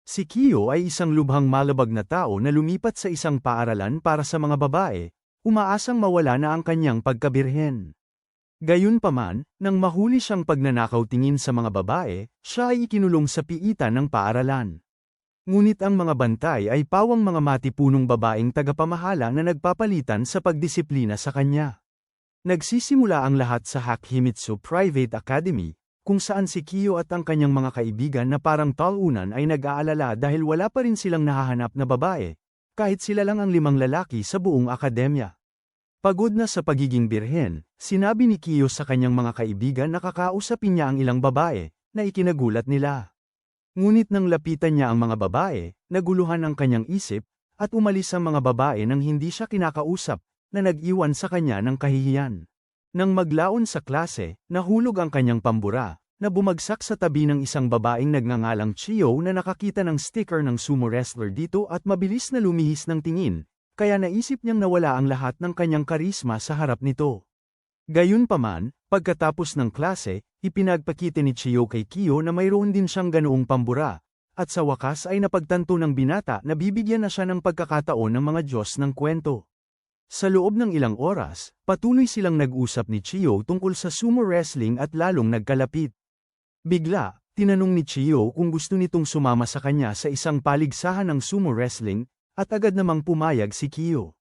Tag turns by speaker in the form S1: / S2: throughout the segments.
S1: Si Kiyo ay isang lubhang malabag na tao na lumipat sa isang paaralan para sa mga babae, umaasang mawala na ang kanyang pagkabirhen. Gayunpaman, nang mahuli siyang pagnanakaw tingin sa mga babae, siya ay ikinulong sa piitan ng paaralan. Ngunit ang mga bantay ay pawang mga matipunong babaeng tagapamahala na nagpapalitan sa pagdisiplina sa kanya. Nagsisimula ang lahat sa Hakimitsu Private Academy, kung saan si Kiyo at ang kanyang mga kaibigan na parang talunan ay nag-aalala dahil wala pa rin silang nahahanap na babae, kahit sila lang ang 5 lalaki sa buong akademya. Pagod na sa pagiging birhen, sinabi ni Kiyo sa kanyang mga kaibigan na kakausapin niya ang ilang babae, na ikinagulat nila. Ngunit nang lapitan niya ang mga babae, naguluhan ang kanyang isip, at umalis ang mga babae nang hindi siya kinakausap, na nag-iwan sa kanya ng kahihiyan. Nang maglaon sa klase, nahulog ang kanyang pambura, na bumagsak sa tabi ng isang babaeng nagngangalang Chiyo na nakakita ng sticker ng sumo wrestler dito at mabilis na lumihis ng tingin, kaya naisip niyang nawala ang lahat ng kanyang karisma sa harap nito. Gayunpaman, pagkatapos ng klase, ipinagpakita ni Chiyo kay Kiyo na mayroon din siyang ganoong pambura, at sa wakas ay napagtanto ng binata na bibigyan na siya ng pagkakataon ng mga Diyos ng kwento. Sa loob ng ilang oras, patuloy silang nag-usap ni Chiyo tungkol sa sumo wrestling at lalong nagkalapit. Bigla, tinanong ni Chiyo kung gusto nitong sumama sa kanya sa isang paligsahan ng sumo wrestling, at agad namang pumayag si Kiyo.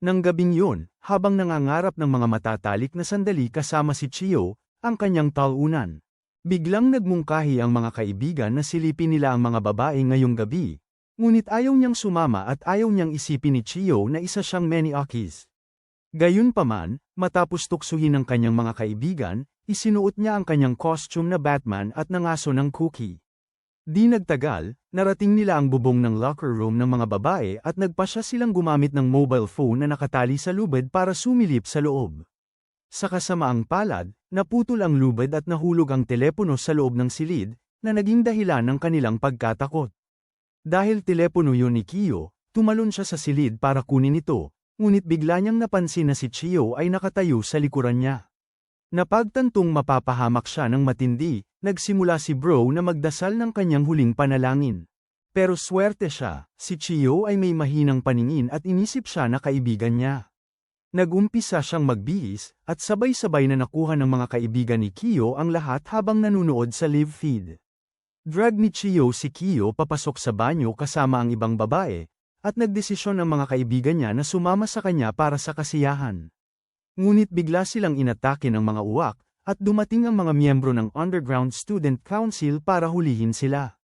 S1: Nang gabing yun, habang nangangarap ng mga matatalik na sandali kasama si Chiyo, ang kanyang talunan, biglang nagmungkahi ang mga kaibigan na silipin nila ang mga babae ngayong gabi. Ngunit ayaw niyang sumama at ayaw niyang isipin ni Chiyo na isa siyang Maniakis. Gayunpaman, matapos tuksuhin ng kanyang mga kaibigan, isinuot niya ang kanyang costume na Batman at nangaso ng cookie. Di nagtagal, narating nila ang bubong ng locker room ng mga babae at nagpasya silang gumamit ng mobile phone na nakatali sa lubid para sumilip sa loob. Sa kasamaang palad, naputol ang lubid at nahulog ang telepono sa loob ng silid, na naging dahilan ng kanilang pagkatakot. Dahil telepono yun ni Kiyo, tumalon siya sa silid para kunin ito, ngunit bigla niyang napansin na si Chiyo ay nakatayo sa likuran niya. Napagtantong mapapahamak siya ng matindi, nagsimula si Bro na magdasal ng kanyang huling panalangin. Pero swerte siya, si Chiyo ay may mahinang paningin at inisip siya na kaibigan niya. Nagumpisa siyang magbihis, at sabay-sabay na nakuha ng mga kaibigan ni Kiyo ang lahat habang nanunood sa live feed. Drag ni Chiyo si Kiyo papasok sa banyo kasama ang ibang babae, at nagdesisyon ang mga kaibigan niya na sumama sa kanya para sa kasiyahan. Ngunit bigla silang inatake ng mga uwak, at dumating ang mga miyembro ng Underground Student Council para hulihin sila.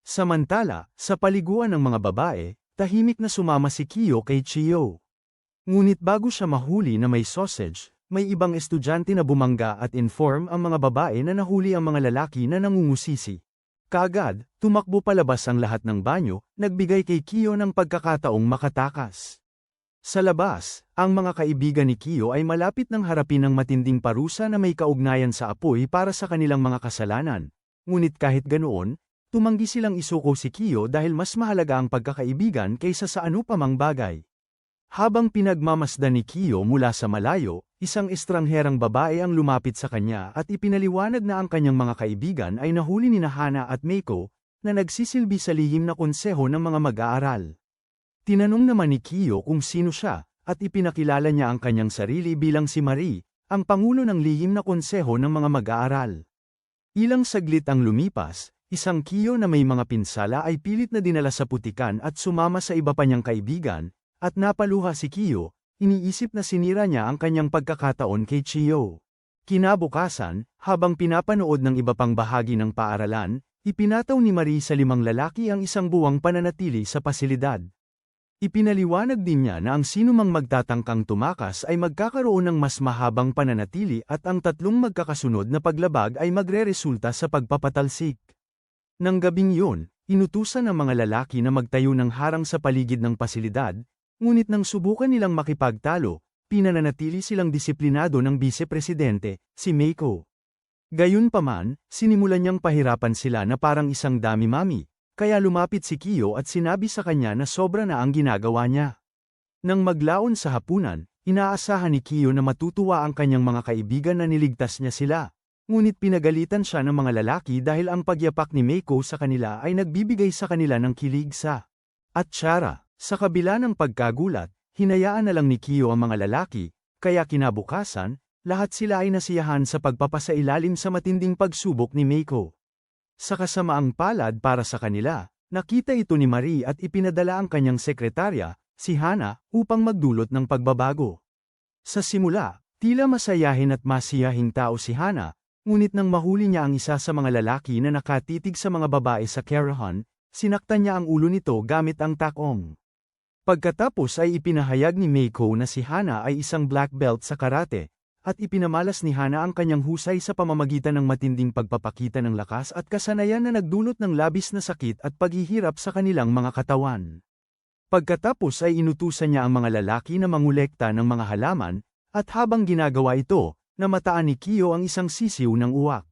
S1: Samantala, sa paliguan ng mga babae, tahimik na sumama si Kiyo kay Chiyo. Ngunit bago siya mahuli na may sausage, may ibang estudyante na bumangga at inform ang mga babae na nahuli ang mga lalaki na nangungusisi. Kaagad, tumakbo palabas ang lahat ng banyo, nagbigay kay Kiyo ng pagkakataong makatakas. Sa labas, ang mga kaibigan ni Kiyo ay malapit ng harapin ng matinding parusa na may kaugnayan sa apoy para sa kanilang mga kasalanan. Ngunit kahit ganoon, tumanggi silang isuko si Kiyo dahil mas mahalaga ang pagkakaibigan kaysa sa ano pamang bagay. Habang pinagmamasdan ni Kiyo mula sa malayo, isang estrangherang babae ang lumapit sa kanya at ipinaliwanag na ang kanyang mga kaibigan ay nahuli ni Hana at Meiko, na nagsisilbi sa lihim na konseho ng mga mag-aaral. Tinanong naman ni Kiyo kung sino siya, at ipinakilala niya ang kanyang sarili bilang si Marie, ang pangulo ng lihim na konseho ng mga mag-aaral. Ilang saglit ang lumipas, isang Kiyo na may mga pinsala ay pilit na dinala sa putikan at sumama sa iba pa niyang kaibigan, at napaluha si Kiyo, iniisip na sinira niya ang kanyang pagkakataon kay Chiyo. Kinabukasan, habang pinapanood ng iba pang bahagi ng paaralan, ipinataw ni Marie sa 5 lalaki ang isang buwang pananatili sa pasilidad. Ipinaliwanag din niya na ang sinumang magtatangkang tumakas ay magkakaroon ng mas mahabang pananatili at ang 3 magkakasunod na paglabag ay magreresulta sa pagpapatalsik. Nang gabing yun, inutusan ng mga lalaki na magtayo ng harang sa paligid ng pasilidad, ngunit nang subukan nilang makipagtalo, pinananatili silang disiplinado ng Bice-Presidente, si Meiko. Gayunpaman, sinimulan niyang pahirapan sila na parang isang dami-mami, kaya lumapit si Kiyo at sinabi sa kanya na sobra na ang ginagawa niya. Nang maglaon sa hapunan, inaasahan ni Kiyo na matutuwa ang kanyang mga kaibigan na niligtas niya sila. ngunit pinagalitan siya ng mga lalaki dahil ang pagyapak ni Meiko sa kanila ay nagbibigay sa kanila ng kilig sa at tsara. Sa kabila ng pagkagulat, hinayaan na lang ni Kiyo ang mga lalaki, kaya kinabukasan, lahat sila ay nasiyahan sa pagpapasailalim sa matinding pagsubok ni Meiko. Sa kasamaang palad para sa kanila, nakita ito ni Marie at ipinadala ang kanyang sekretarya, si Hana, upang magdulot ng pagbabago. Sa simula, tila masayahin at masiyahing tao si Hana, ngunit nang mahuli niya ang isa sa mga lalaki na nakatitig sa mga babae sa Karahan, sinaktan niya ang ulo nito gamit ang takong. Pagkatapos ay ipinahayag ni Meiko na si Hana ay isang black belt sa karate, at ipinamalas ni Hana ang kanyang husay sa pamamagitan ng matinding pagpapakita ng lakas at kasanayan na nagdulot ng labis na sakit at paghihirap sa kanilang mga katawan. Pagkatapos ay inutusan niya ang mga lalaki na mangolekta ng mga halaman, at habang ginagawa ito, namataan ni Kiyo ang isang sisiw ng uwak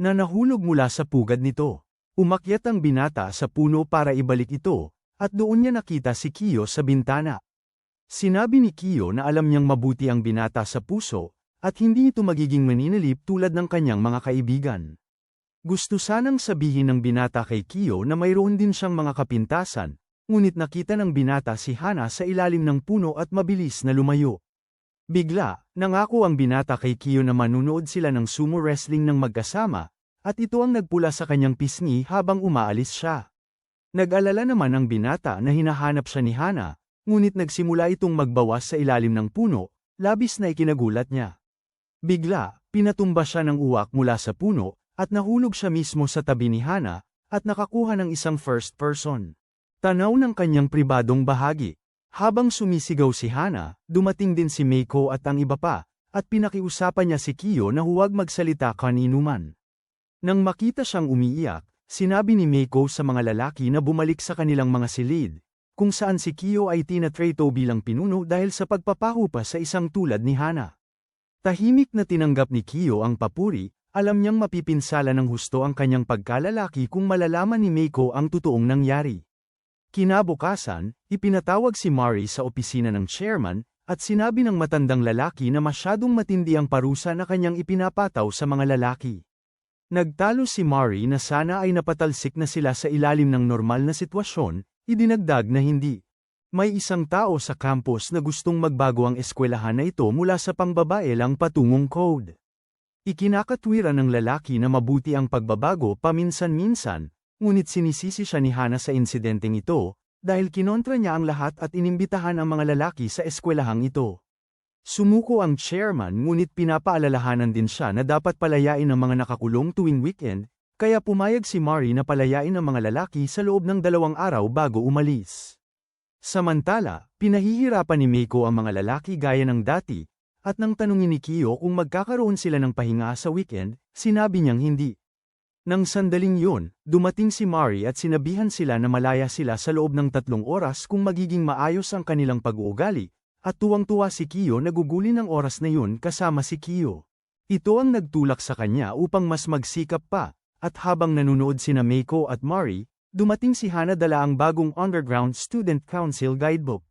S1: na nahulog mula sa pugad nito. Umakyat ang binata sa puno para ibalik ito, at doon niya nakita si Kiyo sa bintana. Sinabi ni Kiyo na alam niyang mabuti ang binata sa puso, at hindi ito magiging maninilip tulad ng kanyang mga kaibigan. Gusto sanang sabihin ng binata kay Kiyo na mayroon din siyang mga kapintasan, ngunit nakita ng binata si Hana sa ilalim ng puno at mabilis na lumayo. Bigla, nangako ang binata kay Kiyo na manunood sila ng sumo wrestling ng magkasama, at ito ang nagpula sa kanyang pisngi habang umaalis siya. Nag-alala naman ang binata na hinahanap siya ni Hana, ngunit nagsimula itong magbawas sa ilalim ng puno, labis na ikinagulat niya. Bigla, pinatumba siya ng uwak mula sa puno, at nahulog siya mismo sa tabi ni Hana, at nakakuha ng isang first person tanaw ng kanyang pribadong bahagi. Habang sumisigaw si Hana, dumating din si Meiko at ang iba pa, at pinakiusapan niya si Kiyo na huwag magsalita kaninuman. Nang makita siyang umiiyak, sinabi ni Meiko sa mga lalaki na bumalik sa kanilang mga silid, kung saan si Kiyo ay tinatrato bilang pinuno dahil sa pagpapahupa sa isang tulad ni Hana. Tahimik na tinanggap ni Kiyo ang papuri, alam niyang mapipinsala ng husto ang kanyang pagkalalaki kung malalaman ni Meiko ang totoong nangyari. Kinabukasan, ipinatawag si Mari sa opisina ng chairman, at sinabi ng matandang lalaki na masyadong matindi ang parusa na kanyang ipinapataw sa mga lalaki. Nagtalo si Mari na sana ay napatalsik na sila sa ilalim ng normal na sitwasyon, idinagdag na hindi. May isang tao sa campus na gustong magbago ang eskwelahan na ito mula sa pangbabae lang patungong code. Ikinakatwiran ng lalaki na mabuti ang pagbabago paminsan-minsan, ngunit sinisisi siya ni Hana sa insidenteng ito, dahil kinontra niya ang lahat at inimbitahan ang mga lalaki sa eskwelahang ito. Sumuko ang chairman ngunit pinapaalalahanan din siya na dapat palayain ang mga nakakulong tuwing weekend, kaya pumayag si Mari na palayain ang mga lalaki sa loob ng 2 araw bago umalis. Samantala, pinahihirapan ni Meiko ang mga lalaki gaya ng dati, at nang tanungin ni Kiyo kung magkakaroon sila ng pahinga sa weekend, sinabi niyang hindi. Nang sandaling yun, dumating si Mari at sinabihan sila na malaya sila sa loob ng 3 oras kung magiging maayos ang kanilang pag-uugali, at tuwang-tuwa si Kiyo na gugulin ang oras na yun kasama si Kiyo. Ito ang nagtulak sa kanya upang mas magsikap pa, at habang nanonood sina Meiko at Mari, dumating si Hana dala ang bagong Underground Student Council Guidebook.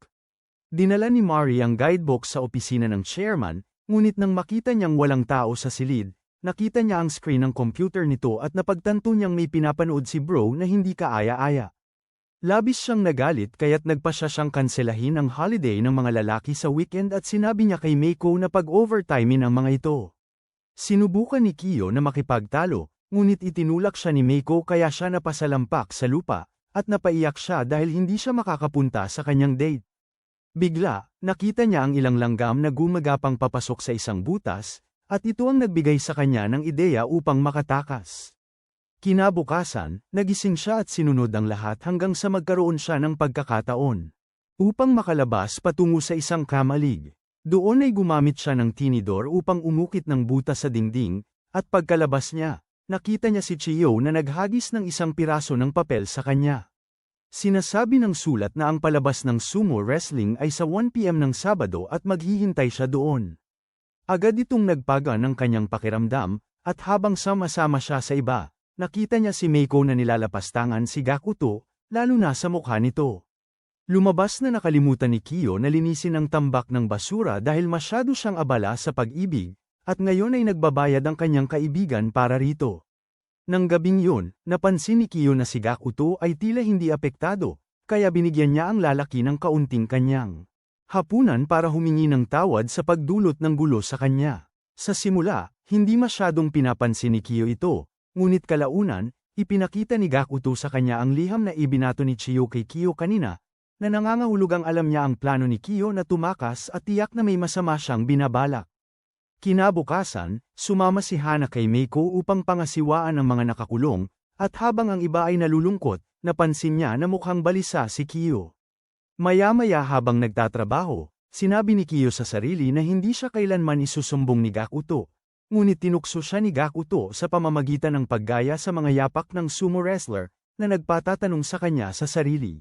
S1: Dinala ni Mari ang guidebook sa opisina ng chairman, ngunit nang makita niyang walang tao sa silid, nakita niya ang screen ng computer nito at napagtanto niyang may pinapanood si bro na hindi kaaya-aya. Labis siyang nagalit kaya't nagpasya siyang kanselahin ang holiday ng mga lalaki sa weekend at sinabi niya kay Meiko na pag-overtimein ang mga ito. Sinubukan ni Kiyo na makipagtalo, ngunit itinulak siya ni Meiko kaya siya napasalampak sa lupa, at napaiyak siya dahil hindi siya makakapunta sa kanyang date. Bigla, nakita niya ang ilang langgam na gumagapang papasok sa isang butas, at ito ang nagbigay sa kanya ng ideya upang makatakas. Kinabukasan, nagising siya at sinunod ang lahat hanggang sa magkaroon siya ng pagkakataon upang makalabas patungo sa isang kamalig. Doon ay gumamit siya ng tinidor upang umukit ng butas sa dingding, at pagkalabas niya, nakita niya si Chiyo na naghagis ng isang piraso ng papel sa kanya. Sinasabi ng sulat na ang palabas ng sumo wrestling ay sa 1 PM ng Sabado at maghihintay siya doon. Agad itong nagpaga ng kanyang pakiramdam, at habang sama-sama siya sa iba, nakita niya si Meiko na nilalapastangan si Gakuto, lalo na sa mukha nito. Lumabas na nakalimutan ni Kiyo na linisin ang tambak ng basura dahil masyado siyang abala sa pag-ibig, at ngayon ay nagbabayad ang kanyang kaibigan para rito. Nang gabing yun, napansin ni Kiyo na si Gakuto ay tila hindi apektado, kaya binigyan niya ang lalaki ng kaunting kanyang hapunan para humingi ng tawad sa pagdulot ng gulo sa kanya. Sa simula, hindi masyadong pinapansin ni Kiyo ito, ngunit kalaunan, ipinakita ni Gakuto sa kanya ang liham na ibinato ni Chiyo kay Kiyo kanina, na nangangahulugang alam niya ang plano ni Kiyo na tumakas at tiyak na may masama siyang binabalak. Kinabukasan, sumama si Hana kay Meiko upang pangasiwaan ang mga nakakulong, at habang ang iba ay nalulungkot, napansin niya na mukhang balisa si Kiyo. Maya-maya habang nagtatrabaho, sinabi ni Kiyo sa sarili na hindi siya kailanman isusumbong ni Gakuto, ngunit tinukso siya ni Gakuto sa pamamagitan ng paggaya sa mga yapak ng sumo wrestler, na nagpatatanong sa kanya sa sarili.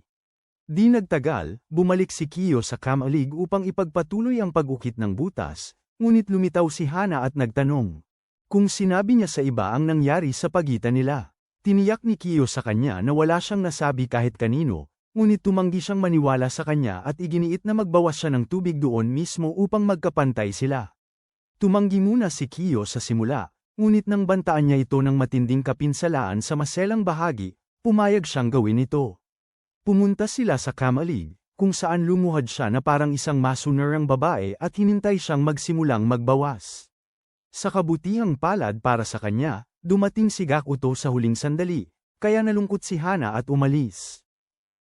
S1: Di nagtagal, bumalik si Kiyo sa Kamalig upang ipagpatuloy ang pag-ukit ng butas, ngunit lumitaw si Hana at nagtanong kung sinabi niya sa iba ang nangyari sa pagitan nila. Tiniyak ni Kiyo sa kanya na wala siyang nasabi kahit kanino, ngunit tumanggi siyang maniwala sa kanya at iginiit na magbawas siya ng tubig doon mismo upang magkapantay sila. Tumanggi muna si Kiyo sa simula, ngunit nang bantaan niya ito ng matinding kapinsalaan sa maselang bahagi, pumayag siyang gawin ito. Pumunta sila sa Kamalig, kung saan lumuhad siya na parang isang masunarang babae at hinintay siyang magsimulang magbawas. Sa kabutihang palad para sa kanya, dumating si Gakuto sa huling sandali, kaya nalungkot si Hana at umalis.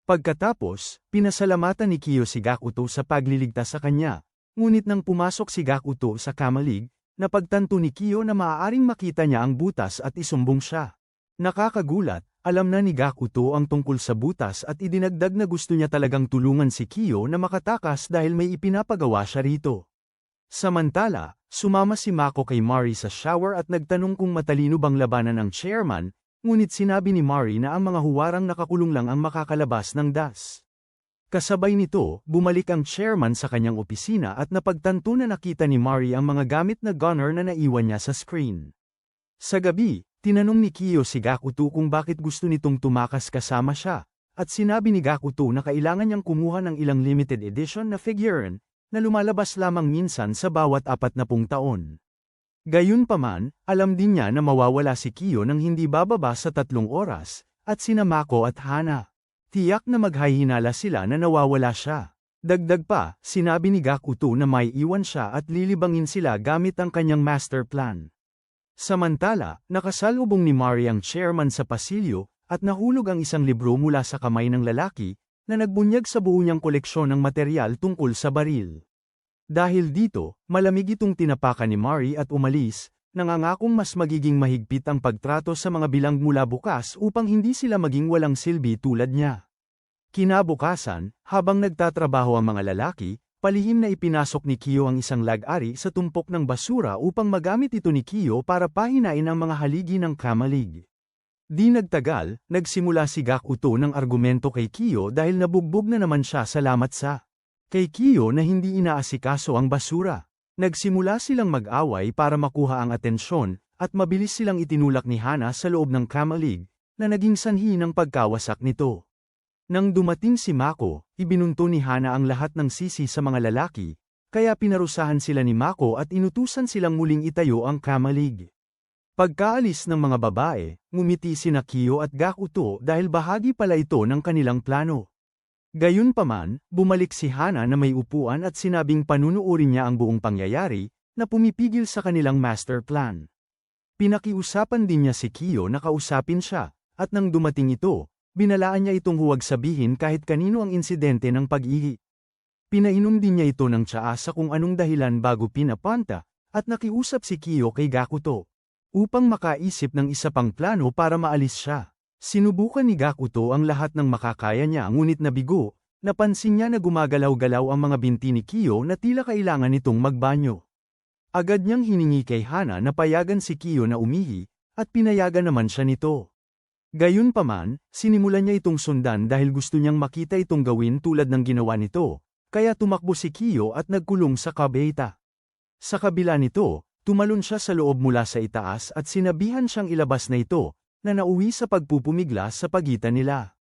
S1: Pagkatapos, pinasalamatan ni Kiyo si Gakuto sa pagliligtas sa kanya, ngunit nang pumasok si Gakuto sa Kamalig, napagtanto ni Kiyo na maaaring makita niya ang butas at isumbong siya. Nakakagulat, alam na ni Gakuto ang tungkol sa butas at idinagdag na gusto niya talagang tulungan si Kiyo na makatakas dahil may ipinapagawa siya rito. Samantala, sumama si Mako kay Mari sa shower at nagtanong kung matalino bang labanan ang chairman, ngunit sinabi ni Mari na ang mga huwarang nakakulong lang ang makakalabas ng das. Kasabay nito, bumalik ang chairman sa kanyang opisina at napagtanto na nakita ni Mari ang mga gamit na gunner na naiwan niya sa screen. Sa gabi, tinanong ni Kiyo si Gakuto kung bakit gusto nitong tumakas kasama siya, at sinabi ni Gakuto na kailangan niyang kumuha ng ilang limited edition na figurine, na lumalabas lamang minsan sa bawat 40 taon. Gayunpaman, alam din niya na mawawala si Kiyo nang hindi bababa sa 3 oras, at sina Mako at Hana. Tiyak na maghahinala sila na nawawala siya. Dagdag pa, sinabi ni Gakuto na may iwan siya at lilibangin sila gamit ang kanyang master plan. Samantala, nakasalubong ni Mari ang chairman sa pasilyo, at nahulog ang isang libro mula sa kamay ng lalaki, na nagbunyag sa buo niyang koleksyon ng materyal tungkol sa baril. Dahil dito, malamig itong tinapakan ni Mari at umalis, nangangakong mas magiging mahigpit ang pagtrato sa mga bilang mula bukas upang hindi sila maging walang silbi tulad niya. Kinabukasan, habang nagtatrabaho ang mga lalaki, palihim na ipinasok ni Kiyo ang isang lag-ari sa tumpok ng basura upang magamit ito ni Kiyo para pahinain ang mga haligi ng Kamalig. Di nagtagal, nagsimula si Gakuto ng argumento kay Kiyo dahil nabugbog na naman siya salamat sa kay Kiyo na hindi inaasikaso ang basura. Nagsimula silang mag-away para makuha ang atensyon, at mabilis silang itinulak ni Hana sa loob ng Kamalig, na naging sanhi ng pagkawasak nito. Nang dumating si Mako, ibinunto ni Hana ang lahat ng sisi sa mga lalaki, kaya pinarusahan sila ni Mako at inutusan silang muling itayo ang Kamalig. Pagkaalis ng mga babae, ngumiti sina Kiyo at Gakuto dahil bahagi pala ito ng kanilang plano. Gayunpaman, bumalik si Hana na may upuan at sinabing panunuorin niya ang buong pangyayari, na pumipigil sa kanilang master plan. Pinakiusapan din niya si Kiyo na kausapin siya, at nang dumating ito, binalaan niya itong huwag sabihin kahit kanino ang insidente ng pag-ihi. Pinainom din niya ito ng tsaa sa kung anong dahilan bago pinapanta, at nakiusap si Kiyo kay Gakuto upang makaisip ng isa pang plano para maalis siya. Sinubukan ni Gakuto ang lahat ng makakaya niya ngunit nabigo, napansin niya na gumagalaw-galaw ang mga binti ni Kiyo na tila kailangan nitong magbanyo. Agad niyang hiningi kay Hana na payagan si Kiyo na umihi, at pinayagan naman siya nito. Gayunpaman, sinimulan niya itong sundan dahil gusto niyang makita itong gawin tulad ng ginawa nito, kaya tumakbo si Kiyo at nagkulong sa kabeta. Sa kabila nito, tumalon siya sa loob mula sa itaas at sinabihan siyang ilabas na ito, na nauwi sa pagpupumigla sa pagitan nila.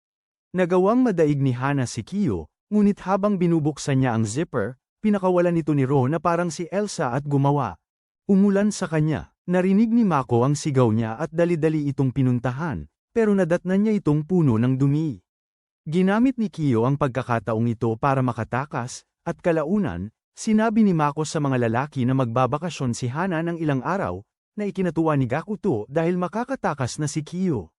S1: Nagawang madaig ni Hana si Kiyo, ngunit habang binubuksan niya ang zipper, pinakawalan nito ni Ro na parang si Elsa at gumawa Umulan sa kanya, narinig ni Mako ang sigaw niya at dali-dali itong pinuntahan, pero nadatnan niya itong puno ng dumi. Ginamit ni Kiyo ang pagkakataong ito para makatakas, at kalaunan, sinabi ni Mako sa mga lalaki na magbabakasyon si Hana ng ilang araw, na ikinatuwa ni Gakuto dahil makakatakas na si Kiyo.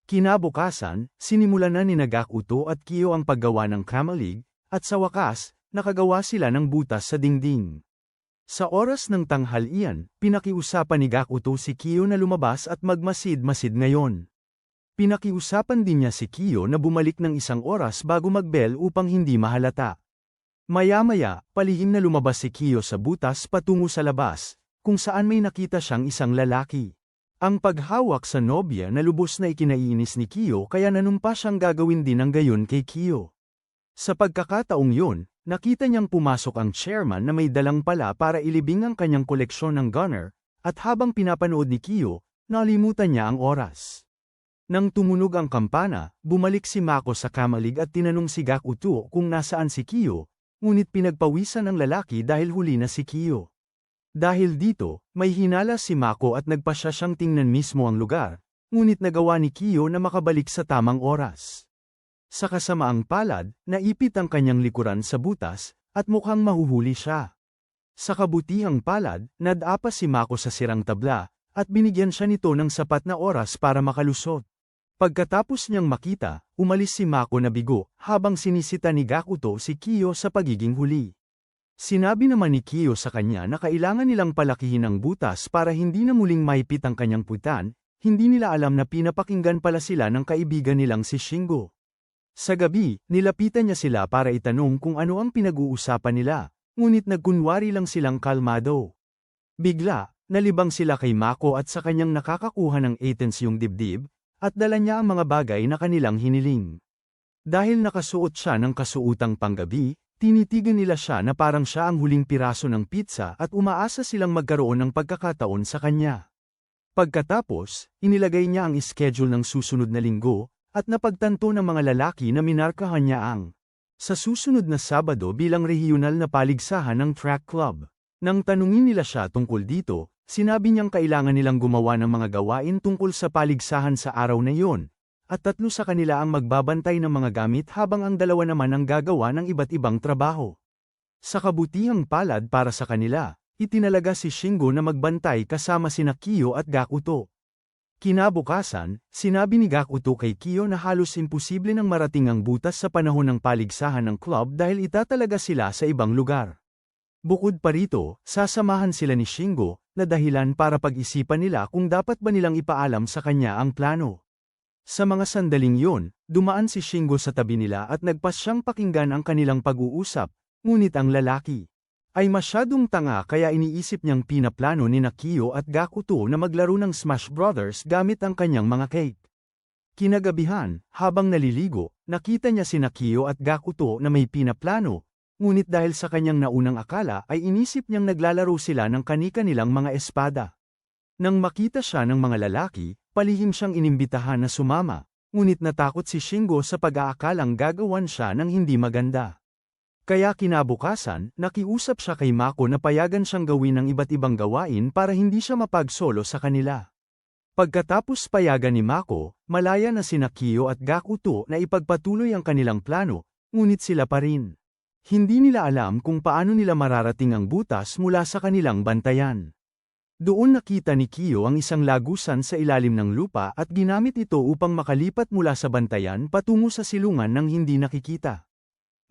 S1: Kinabukasan, sinimulan na ni Gakuto at Kiyo ang paggawa ng kamalig, at sa wakas, nakagawa sila ng butas sa dingding. Sa oras ng tanghalian, pinakiusapan ni Gakuto si Kiyo na lumabas at magmasid-masid ngayon. Pinakiusapan din niya si Kiyo na bumalik ng 1 oras bago magbel upang hindi mahalata. Maya-maya, palihim na lumabas si Kiyo sa butas patungo sa labas, kung saan may nakita siyang isang lalaki. Ang paghawak sa nobya na lubos na ikinaiinis ni Kiyo kaya nanumpa siyang gagawin din ang gayon kay Kiyo. Sa pagkakataong yun, nakita niyang pumasok ang chairman na may dalang pala para ilibing ang kanyang koleksyon ng gunner, at habang pinapanood ni Kiyo, nalimutan niya ang oras. Nang tumunog ang kampana, bumalik si Mako sa kamalig at tinanong si Gakuto kung nasaan si Kiyo, ngunit pinagpawisan ng lalaki dahil huli na si Kiyo. Dahil dito, may hinala si Mako at nagpasya siyang tingnan mismo ang lugar, ngunit nagawa ni Kiyo na makabalik sa tamang oras. Sa kasamaang palad, naipit ang kanyang likuran sa butas, at mukhang mahuhuli siya. Sa kabutihang palad, nadapa si Mako sa sirang tabla, at binigyan siya nito ng sapat na oras para makalusot. Pagkatapos niyang makita, umalis si Mako na bigo, habang sinisita ni Gakuto si Kiyo sa pagiging huli. Sinabi naman ni Kiyo sa kanya na kailangan nilang palakihin ang butas para hindi na muling maipit ang kanyang putan, hindi nila alam na pinapakinggan pala sila ng kaibigan nilang si Shingo. Sa gabi, nilapitan niya sila para itanong kung ano ang pinag-uusapan nila, ngunit nagkunwari lang silang kalmado. Bigla, nalibang sila kay Mako at sa kanyang nakakakuha ng Athens yung dibdib, at dala niya ang mga bagay na kanilang hiniling. Dahil nakasuot siya ng kasuotang panggabi, tinitigan nila siya na parang siya ang huling piraso ng pizza at umaasa silang magkaroon ng pagkakataon sa kanya. Pagkatapos, inilagay niya ang schedule ng susunod na linggo, at napagtanto ng mga lalaki na minarkahan niya ang sa susunod na Sabado bilang regional na paligsahan ng track club. Nang tanungin nila siya tungkol dito, sinabi niyang kailangan nilang gumawa ng mga gawain tungkol sa paligsahan sa araw na iyon, at 3 sa kanila ang magbabantay ng mga gamit habang ang 2 naman ang gagawa ng iba't ibang trabaho. Sa kabutihang palad para sa kanila, itinalaga si Shingo na magbantay kasama sina Kiyo at Gakuto. Kinabukasan, sinabi ni Gakuto kay Kiyo na halos imposible nang marating ang butas sa panahon ng paligsahan ng club dahil itatalaga sila sa ibang lugar. Bukod pa rito, sasamahan sila ni Shingo, na dahilan para pag-isipan nila kung dapat ba nilang ipaalam sa kanya ang plano. Sa mga sandaling yon, dumaan si Shingo sa tabi nila at nagpas siyang pakinggan ang kanilang pag-uusap, ngunit ang lalaki ay masyadong tanga kaya iniisip niyang pinaplano ni Kiyo at Gakuto na maglaro ng Smash Brothers gamit ang kanyang mga cake. Kinagabihan, habang naliligo, nakita niya si Kiyo at Gakuto na may pinaplano, ngunit dahil sa kanyang naunang akala ay inisip niyang naglalaro sila ng kani-kanilang mga espada. Nang makita siya ng mga lalaki, palihim siyang inimbitahan na sumama, ngunit natakot si Shingo sa pag-aakalang gagawan siya ng hindi maganda. Kaya kinabukasan, nakiusap siya kay Mako na payagan siyang gawin ng iba't ibang gawain para hindi siya mapagsolo sa kanila. Pagkatapos payagan ni Mako, malaya na sina Kiyo at Gakuto na ipagpatuloy ang kanilang plano, ngunit sila pa rin. Hindi nila alam kung paano nila mararating ang butas mula sa kanilang bantayan. Doon nakita ni Kiyo ang isang lagusan sa ilalim ng lupa at ginamit ito upang makalipat mula sa bantayan patungo sa silungan ng hindi nakikita.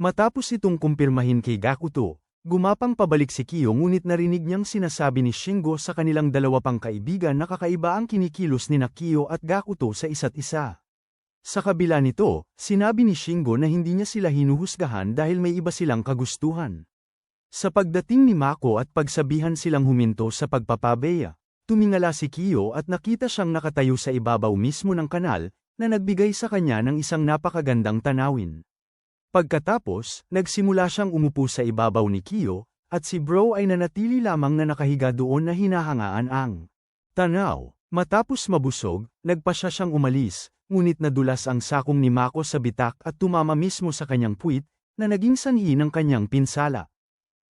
S1: Matapos itong kumpirmahin kay Gakuto, gumapang pabalik si Kiyo ngunit narinig niyang sinasabi ni Shingo sa kanilang 2 pang kaibigan na kakaiba ang kinikilos ni Kiyo at Gakuto sa isa't isa. Sa kabila nito, sinabi ni Shingo na hindi niya sila hinuhusgahan dahil may iba silang kagustuhan. Sa pagdating ni Mako at pagsabihan silang huminto sa pagpapabeya, tumingala si Kiyo at nakita siyang nakatayo sa ibabaw mismo ng kanal, na nagbigay sa kanya ng isang napakagandang tanawin. Pagkatapos, nagsimula siyang umupo sa ibabaw ni Kiyo, at si Bro ay nanatili lamang na nakahiga doon na hinahangaan ang tanaw. Matapos mabusog, nagpasya siyang umalis, ngunit nadulas ang sakong ni Mako sa bitak at tumama mismo sa kanyang puwit, na naging sanhi ng kanyang pinsala.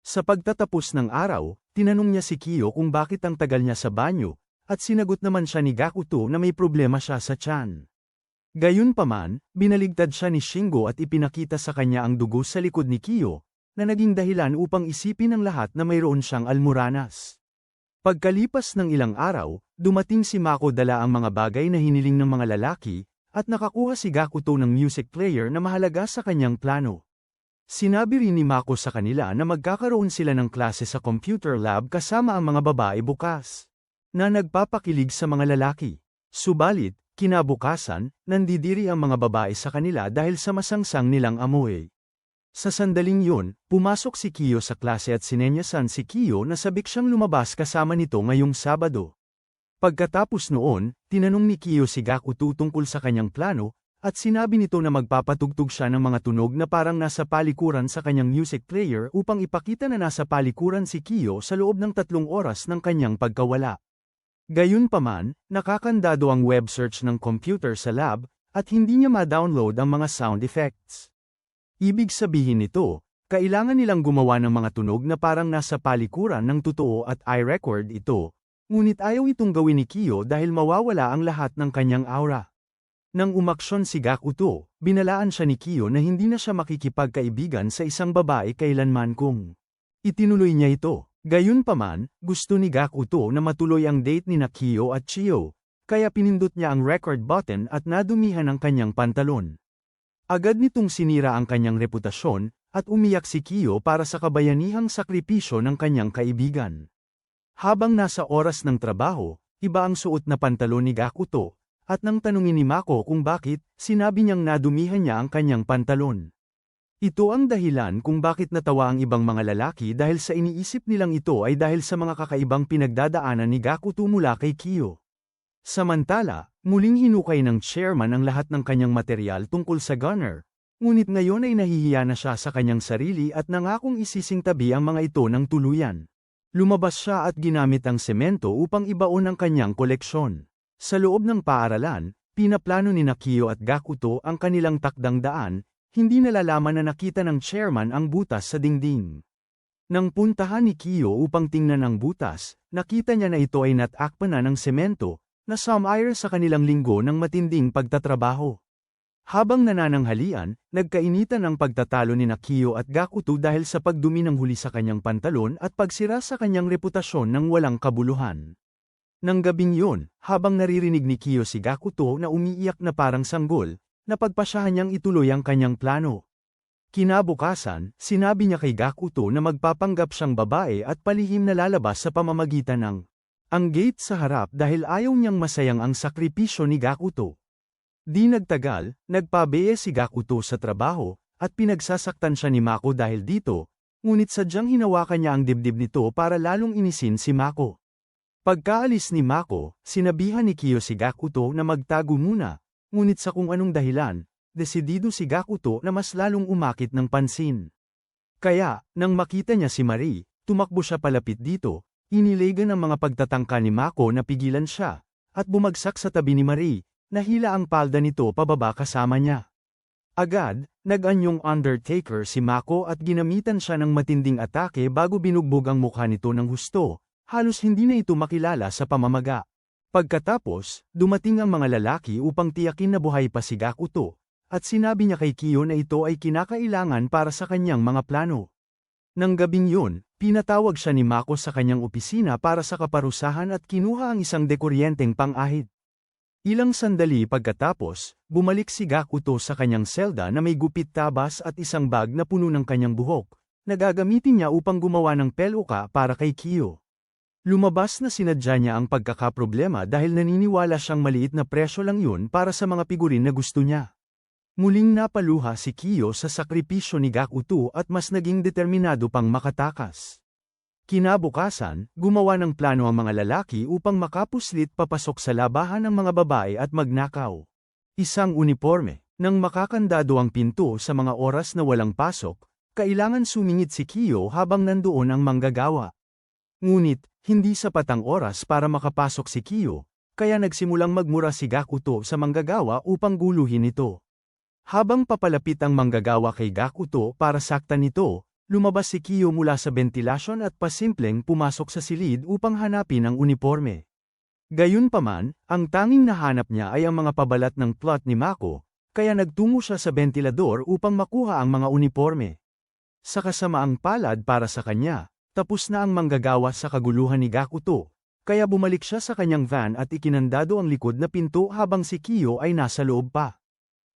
S1: Sa pagtatapos ng araw, tinanong niya si Kiyo kung bakit ang tagal niya sa banyo, at sinagot naman siya ni Gakuto na may problema siya sa tiyan. Gayunpaman, binaligtad siya ni Shingo at ipinakita sa kanya ang dugo sa likod ni Kiyo, na naging dahilan upang isipin ng lahat na mayroon siyang almoranas. Pagkalipas ng ilang araw, dumating si Mako dala ang mga bagay na hiniling ng mga lalaki, at nakakuha si Gakuto ng music player na mahalaga sa kanyang plano. Sinabi rin ni Mako sa kanila na magkakaroon sila ng klase sa computer lab kasama ang mga babae bukas, na nagpapakilig sa mga lalaki. Subalit, kinabukasan, nandidiri ang mga babae sa kanila dahil sa masangsang nilang amoy. Sa sandaling yun, pumasok si Kiyo sa klase at sinenyasan si Kiyo na sabik siyang lumabas kasama nito ngayong Sabado. Pagkatapos noon, tinanong ni Kiyo si Gakuto tungkol sa kanyang plano, at sinabi nito na magpapatugtog siya ng mga tunog na parang nasa palikuran sa kanyang music player upang ipakita na nasa palikuran si Kiyo sa loob ng 3 oras ng kanyang pagkawala. Gayunpaman, nakakandado ang web search ng computer sa lab, at hindi niya ma-download ang mga sound effects. Ibig sabihin nito, kailangan nilang gumawa ng mga tunog na parang nasa palikuran ng totoo at i-record ito, ngunit ayaw itong gawin ni Kiyo dahil mawawala ang lahat ng kanyang aura. Nang umaksyon si Gakuto, binalaan siya ni Kiyo na hindi na siya makikipagkaibigan sa isang babae kailanman kung itinuloy niya ito. Gayunpaman, gusto ni Gakuto na matuloy ang date ni Kiyo at Chiyo, kaya pinindot niya ang record button at nadumihan ang kanyang pantalon. Agad nitong sinira ang kanyang reputasyon, at umiyak si Kiyo para sa kabayanihang sakripisyo ng kanyang kaibigan. Habang nasa oras ng trabaho, iba ang suot na pantalon ni Gakuto, at nang tanungin ni Mako kung bakit, sinabi niyang nadumihan niya ang kanyang pantalon. Ito ang dahilan kung bakit natawa ang ibang mga lalaki dahil sa iniisip nilang ito ay dahil sa mga kakaibang pinagdadaanan ni Gakuto mula kay Kiyo. Samantala, muling hinukay ng chairman ang lahat ng kanyang material tungkol sa gunner, ngunit ngayon ay nahihiya na siya sa kanyang sarili at nangakong isisingtabi ang mga ito ng tuluyan. Lumabas siya at ginamit ang semento upang ibaon ang kanyang koleksyon. Sa loob ng paaralan, pinaplano ni Kiyo at Gakuto ang kanilang takdang daan, hindi nalalaman na nakita ng chairman ang butas sa dingding. Nang puntahan ni Kiyo upang tingnan ang butas, nakita niya na ito ay natakpan na ng semento, na sumire sa kanilang linggo ng matinding pagtatrabaho. Habang nanananghalian, nagkainitan ang pagtatalo ni Kiyo at Gakuto dahil sa pagdumi ng huli sa kanyang pantalon at pagsira sa kanyang reputasyon ng walang kabuluhan. Nang gabing yun, habang naririnig ni Kiyo si Gakuto na umiiyak na parang sanggol, napagpasyahan niyang ituloy ang kanyang plano. Kinabukasan, sinabi niya kay Gakuto na magpapanggap siyang babae at palihim na lalabas sa pamamagitan ng ang gate sa harap dahil ayaw niyang masayang ang sakripisyo ni Gakuto. Di nagtagal, nagpabeye si Gakuto sa trabaho, at pinagsasaktan siya ni Mako dahil dito, ngunit sadyang hinawakan niya ang dibdib nito para lalong inisin si Mako. Pagkaalis ni Mako, sinabihan ni Kiyo si Gakuto na magtago muna, ngunit sa kung anong dahilan, desidido si Gakuto na mas lalong umakit ng pansin. Kaya, nang makita niya si Marie, tumakbo siya palapit dito, inilegan ang mga pagtatangka ni Mako na pigilan siya, at bumagsak sa tabi ni Marie, nahila ang palda nito pababa kasama niya. Agad, nag-anyong Undertaker si Mako at ginamitan siya ng matinding atake bago binugbog ang mukha nito ng husto. Halos hindi na ito makilala sa pamamaga. Pagkatapos, dumating ang mga lalaki upang tiyakin na buhay pa si Gakuto, at sinabi niya kay Kiyo na ito ay kinakailangan para sa kanyang mga plano. Nang gabing yun, pinatawag siya ni Mako sa kanyang opisina para sa kaparusahan at kinuha ang isang dekuryenteng pang-ahit. Ilang sandali pagkatapos, bumalik si Gakuto sa kanyang selda na may gupit tabas at isang bag na puno ng kanyang buhok, na gagamitin niya upang gumawa ng peluka para kay Kiyo. Lumabas na sinadya niya ang pagkakaproblema dahil naniniwala siyang maliit na presyo lang yun para sa mga figurin na gusto niya. Muling napaluha si Kiyo sa sakripisyo ni Gakuto at mas naging determinado pang makatakas. Kinabukasan, gumawa ng plano ang mga lalaki upang makapuslit papasok sa labahan ng mga babae at magnakaw. Isang uniforme. Nang makakandado ang pinto sa mga oras na walang pasok, kailangan sumingit si Kiyo habang nandoon ang manggagawa. Ngunit, hindi sapat ang oras para makapasok si Kiyo, kaya nagsimulang magmura si Gakuto sa manggagawa upang guluhin ito. Habang papalapit ang manggagawa kay Gakuto para saktan ito, lumabas si Kiyo mula sa bentilasyon at pasimpleng pumasok sa silid upang hanapin ang uniforme. Gayunpaman, ang tanging nahanap niya ay ang mga pabalat ng plot ni Mako, kaya nagtungo siya sa bentilador upang makuha ang mga uniforme. Sa kasamaang palad para sa kanya, tapos na ang manggagawa sa kaguluhan ni Gakuto, kaya bumalik siya sa kanyang van at ikinandado ang likod na pinto habang si Kiyo ay nasa loob pa.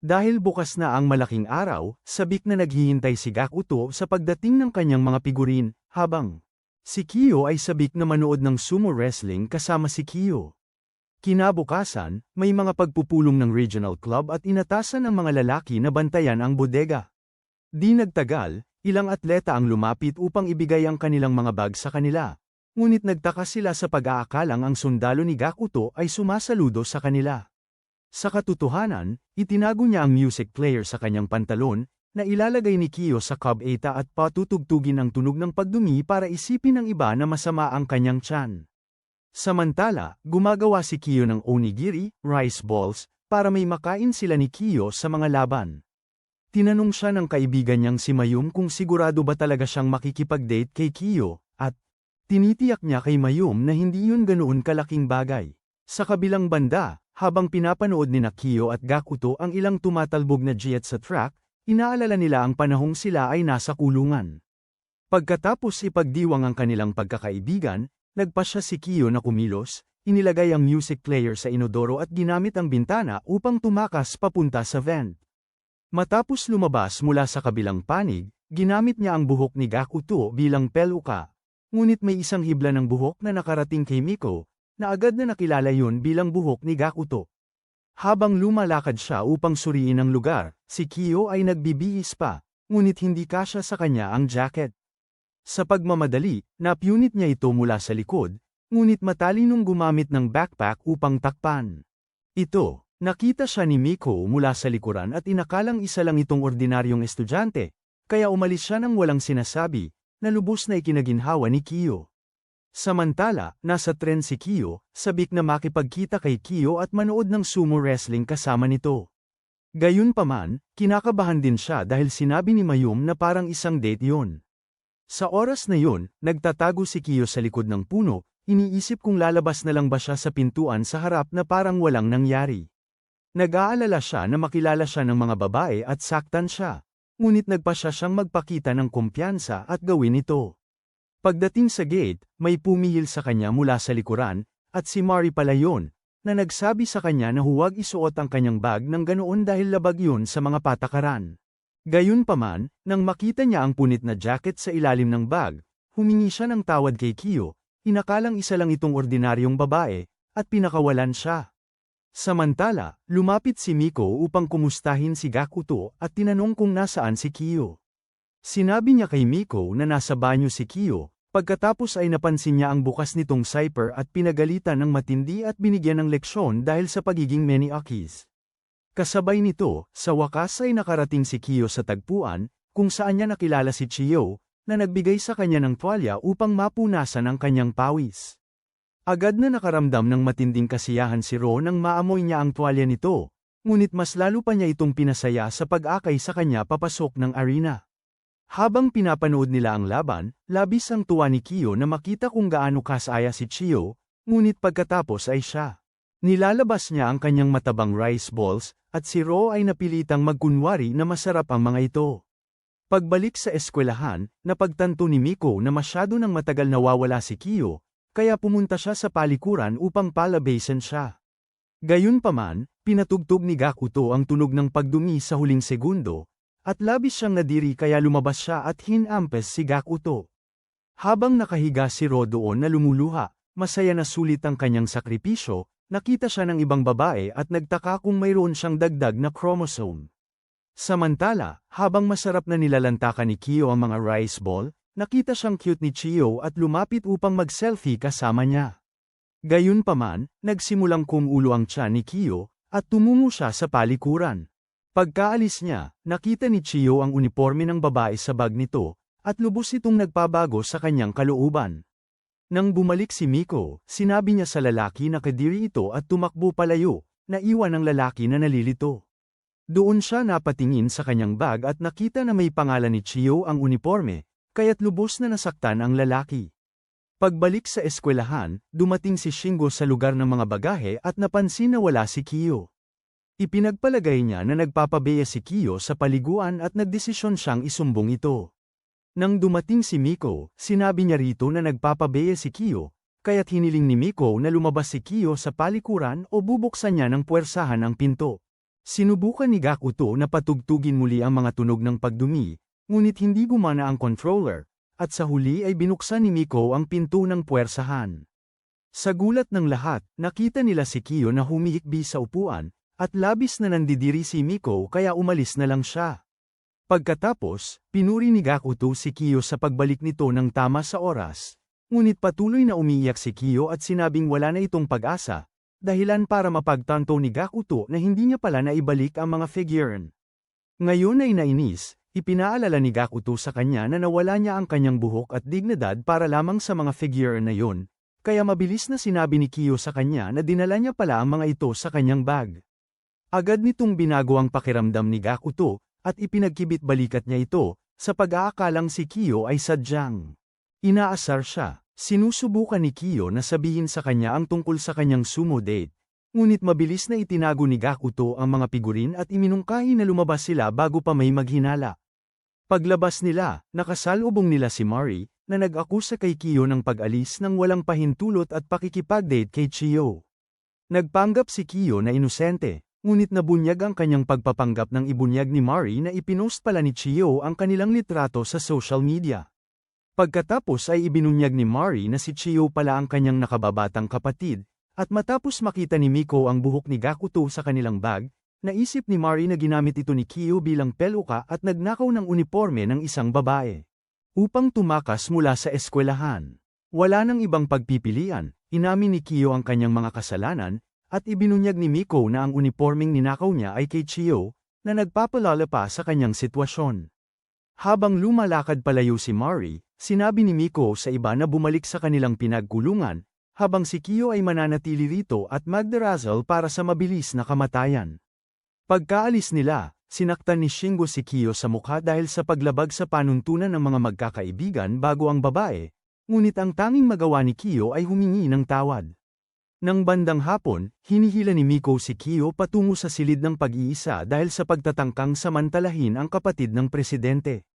S1: Dahil bukas na ang malaking araw, sabik na naghihintay si Gakuto sa pagdating ng kanyang mga figurin, habang si Kiyo ay sabik na manood ng sumo wrestling kasama si Kiyo. Kinabukasan, may mga pagpupulong ng regional club at inatasan ang mga lalaki na bantayan ang bodega. Di nagtagal, ilang atleta ang lumapit upang ibigay ang kanilang mga bag sa kanila. Ngunit nagtaka sila sa pag-aakalang ang sundalo ni Gakuto ay sumasaludo sa kanila. Sa katotohanan, itinago niya ang music player sa kanyang pantalon, na ilalagay ni Kiyo sa Cub Eta at patutugtugin ang tunog ng pagdumi para isipin ng iba na masama ang kanyang tiyan. Samantala, gumagawa si Kiyo ng onigiri, rice balls, para may makain sila ni Kiyo sa mga laban. Tinanong siya ng kaibigan niyang si Mayum kung sigurado ba talaga siyang makikipag-date kay Kiyo, at tinitiyak niya kay Mayum na hindi yun ganoon kalaking bagay. Sa kabilang banda, habang pinapanood ni Kiyo at Gakuto ang ilang tumatalbog na jet sa track, inaalala nila ang panahong sila ay nasa kulungan. Pagkatapos ipagdiwang ang kanilang pagkakaibigan, nagpasya si Kiyo na kumilos, inilagay ang music player sa inodoro at ginamit ang bintana upang tumakas papunta sa vent. Matapos lumabas mula sa kabilang panig, ginamit niya ang buhok ni Gakuto bilang peluka. Ngunit may isang hibla ng buhok na nakarating kay Miko, na agad na nakilala yun bilang buhok ni Gakuto. Habang lumalakad siya upang suriin ang lugar, si Kiyo ay nagbibihis pa, ngunit hindi kasya sa kanya ang jacket. Sa pagmamadali, napunit niya ito mula sa likod, ngunit matalinong gumamit ng backpack upang takpan. Ito, nakita siya ni Miko mula sa likuran at inakalang isa lang itong ordinaryong estudyante, kaya umalis siya nang walang sinasabi, na lubos na ikinaginhawa ni Kiyo. Samantala, nasa tren si Kiyo, sabik na makipagkita kay Kiyo at manood ng sumo wrestling kasama nito. Gayunpaman, kinakabahan din siya dahil sinabi ni Mayum na parang isang date yun. Sa oras na yun, nagtatago si Kiyo sa likod ng puno, iniisip kung lalabas na lang ba siya sa pintuan sa harap na parang walang nangyari. Nag-aalala siya na makilala siya ng mga babae at saktan siya, ngunit nagpasya siyang magpakita ng kumpiyansa at gawin ito. Pagdating sa gate, may pumihil sa kanya mula sa likuran, at si Mari pala yun, na nagsabi sa kanya na huwag isuot ang kanyang bag ng ganoon dahil labag yun sa mga patakaran. Gayunpaman, nang makita niya ang punit na jacket sa ilalim ng bag, humingi siya ng tawad kay Kiyo, inakalang isa lang itong ordinaryong babae, at pinakawalan siya. Samantala, lumapit si Miko upang kumustahin si Gakuto at tinanong kung nasaan si Kiyo. Sinabi niya kay Miko na nasa banyo si Kiyo, pagkatapos ay napansin niya ang bukas nitong cipher at pinagalitan ng matindi at binigyan ng leksyon dahil sa pagiging maniakis. Kasabay nito, sa wakas ay nakarating si Kiyo sa tagpuan, kung saan niya nakilala si Chiyo, na nagbigay sa kanya ng tuwalya upang mapunasan ang kanyang pawis. Agad na nakaramdam ng matinding kasiyahan si Ro nang maamoy niya ang tuwalya nito, ngunit mas lalo pa niya itong pinasaya sa pag-akay sa kanya papasok ng arena. Habang pinapanood nila ang laban, labis ang tuwa ni Kiyo na makita kung gaano kasaya si Chiyo, ngunit pagkatapos ay siya. Nilalabas niya ang kanyang matabang rice balls, at si Ro ay napilitang magkunwari na masarap ang mga ito. Pagbalik sa eskwelahan, napagtanto ni Miko na masyado nang matagal nawawala si Kiyo, kaya pumunta siya sa palikuran upang palabasin siya. Gayunpaman, pinatugtog ni Gakuto ang tunog ng pagdumi sa huling segundo, at labis siyang nadiri kaya lumabas siya at hinampes si Gakuto. Habang nakahiga si Ro doon na lumuluha, masaya na sulit ang kanyang sakripisyo, nakita siya ng ibang babae at nagtaka kung mayroon siyang dagdag na chromosome. Samantala, habang masarap na nilalantakan ni Kiyo ang mga rice ball, nakita siyang cute ni Chiyo at lumapit upang mag-selfie kasama niya. Gayunpaman, nagsimulang kumulo ang tiyan ni Kiyo, at tumungo siya sa palikuran. Pagkaalis niya, nakita ni Chiyo ang uniforme ng babae sa bag nito, at lubos itong nagpabago sa kanyang kalooban. Nang bumalik si Miko, sinabi niya sa lalaki na kadiri ito at tumakbo palayo, na iwan ang lalaki na nalilito. Doon siya napatingin sa kanyang bag at nakita na may pangalan ni Chiyo ang uniforme, kaya't lubos na nasaktan ang lalaki. Pagbalik sa eskwelahan, dumating si Shingo sa lugar ng mga bagahe at napansin na wala si Kiyo. Ipinagpalagay niya na nagpapabeya si Kiyo sa paliguan at nagdesisyon siyang isumbong ito. Nang dumating si Miko, sinabi niya rito na nagpapabeya si Kiyo, kaya't hiniling ni Miko na lumabas si Kiyo sa palikuran o bubuksan niya ng puwersahan ang pinto. Sinubukan ni Gakuto na patugtugin muli ang mga tunog ng pagdumi, ngunit hindi gumana ang controller, at sa huli ay binuksan ni Miko ang pinto ng puwersahan. Sa gulat ng lahat, nakita nila si Kiyo na humihikbi sa upuan, at labis na nandidiri si Miko kaya umalis na lang siya. Pagkatapos, pinuri ni Gakuto si Kiyo sa pagbalik nito ng tama sa oras, ngunit patuloy na umiiyak si Kiyo at sinabing wala na itong pag-asa, dahilan para mapagtanto ni Gakuto na hindi niya pala naibalik ang mga figurine. Ngayon ay nainis, ipinaalala ni Gakuto sa kanya na nawala niya ang kanyang buhok at dignidad para lamang sa mga figurine na yon, kaya mabilis na sinabi ni Kiyo sa kanya na dinala niya pala ang mga ito sa kanyang bag. Agad nitong binago ang pakiramdam ni Gakuto, at ipinagkibit-balikat niya ito, sa pag-aakalang si Kiyo ay sadyang inaasar siya. Sinusubukan ni Kiyo na sabihin sa kanya ang tungkol sa kanyang sumo date, ngunit mabilis na itinago ni Gakuto ang mga figurin at iminungkahi na lumabas sila bago pa may maghinala. Paglabas nila, nakasalubong nila si Mari, na nag-akusa kay Kiyo ng pag-alis ng walang pahintulot at pakikipag-date kay Chiyo. Nagpanggap si Kiyo na inosente, ngunit nabunyag ang kanyang pagpapanggap ng ibunyag ni Mari na ipinost pala ni Chiyo ang kanilang litrato sa social media. Pagkatapos ay ibinunyag ni Mari na si Chiyo pala ang kanyang nakababatang kapatid, at matapos makita ni Miko ang buhok ni Gakuto sa kanilang bag, naisip ni Mari na ginamit ito ni Kiyo bilang peluka at nagnakaw ng uniforme ng isang babae. Upang tumakas mula sa eskwelahan. Wala nang ibang pagpipilian, inamin ni Kiyo ang kanyang mga kasalanan, at ibinunyag ni Miko na ang uniformeng ninakaw niya ay kay Chiyo, na nagpapalala pa sa kanyang sitwasyon. Habang lumalakad palayo si Mari, sinabi ni Miko sa iba na bumalik sa kanilang pinagkulungan, habang si Kiyo ay mananatili rito at magdarasal para sa mabilis na kamatayan. Pagkaalis nila, sinaktan ni Shingo si Kiyo sa mukha dahil sa paglabag sa panuntunan ng mga magkakaibigan bago ang babae, ngunit ang tanging magawa ni Kiyo ay humingi ng tawad. Nang bandang hapon, hinihila ni Miko si Kiyo patungo sa silid ng pag-iisa dahil sa pagtatangkang samantalahin ang kapatid ng presidente.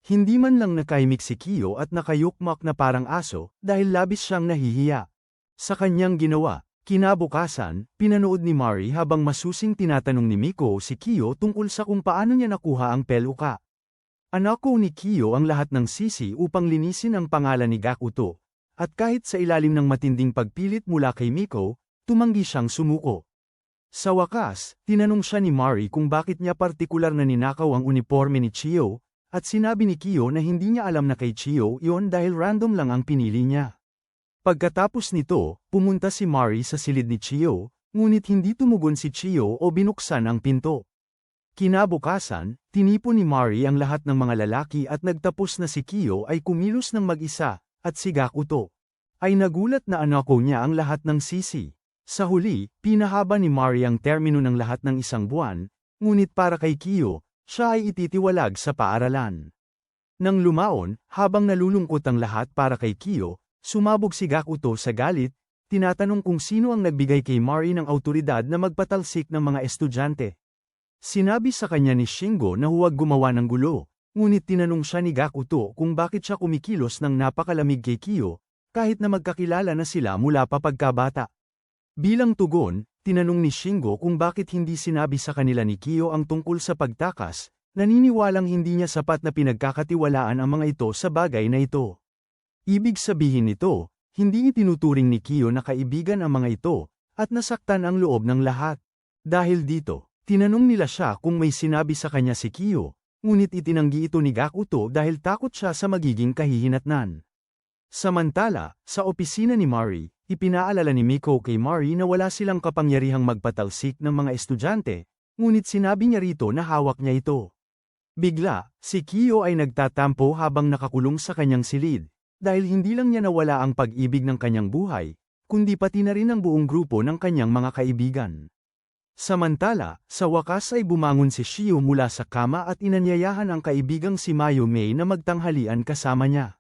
S1: Hindi man lang nakaimik si Kiyo at nakayukmak na parang aso dahil labis siyang nahihiya. Sa kanyang ginawa, kinabukasan, pinanood ni Mari habang masusing tinatanong ni Miko si Kiyo tungkol sa kung paano niya nakuha ang peluka. Anako ni Kiyo ang lahat ng sisi upang linisin ang pangalan ni Gakuto, at kahit sa ilalim ng matinding pagpilit mula kay Miko, tumanggi siyang sumuko. Sa wakas, tinanong siya ni Mari kung bakit niya partikular na ninakaw ang uniforme ni Chiyo, at sinabi ni Kiyo na hindi niya alam na kay Chiyo iyon dahil random lang ang pinili niya. Pagkatapos nito, pumunta si Mari sa silid ni Chiyo, ngunit hindi tumugon si Chiyo o binuksan ang pinto. Kinabukasan, tinipon ni Mari ang lahat ng mga lalaki at nagtapos na si Kiyo ay kumilos ng mag-isa, at si Gakuto ay nagulat na anako niya ang lahat ng sisi. Sa huli, pinahaba ni Mari ang termino ng lahat ng isang buwan, ngunit para kay Kiyo, siya ay ititiwalag sa paaralan. Nang lumaon, habang nalulungkot ang lahat para kay Kiyo, sumabog si Gakuto sa galit, tinatanong kung sino ang nagbigay kay Mari ng autoridad na magpatalsik ng mga estudyante. Sinabi sa kanya ni Shingo na huwag gumawa ng gulo, ngunit tinanong siya ni Gakuto kung bakit siya kumikilos ng napakalamig kay Kiyo, kahit na magkakilala na sila mula pa pagkabata. Bilang tugon, tinanong ni Shingo kung bakit hindi sinabi sa kanila ni Kiyo ang tungkol sa pagtakas, naniniwalang hindi niya sapat na pinagkakatiwalaan ang mga ito sa bagay na ito. Ibig sabihin nito, hindi itinuturing ni Kiyo na kaibigan ang mga ito, at nasaktan ang loob ng lahat. Dahil dito, tinanong nila siya kung may sinabi sa kanya si Kiyo, ngunit itinanggi ito ni Gakuto dahil takot siya sa magiging kahihinatnan. Samantala, sa opisina ni Mari, ipinaalala ni Miko kay Mari na wala silang kapangyarihang magpatalsik ng mga estudyante, ngunit sinabi niya rito na hawak niya ito. Bigla, si Kiyo ay nagtatampo habang nakakulong sa kanyang silid, dahil hindi lang niya nawala ang pag-ibig ng kanyang buhay, kundi pati na rin ang buong grupo ng kanyang mga kaibigan. Samantala, sa wakas ay bumangon si Shio mula sa kama at inanyayahan ang kaibigang si Mayumi na magtanghalian kasama niya.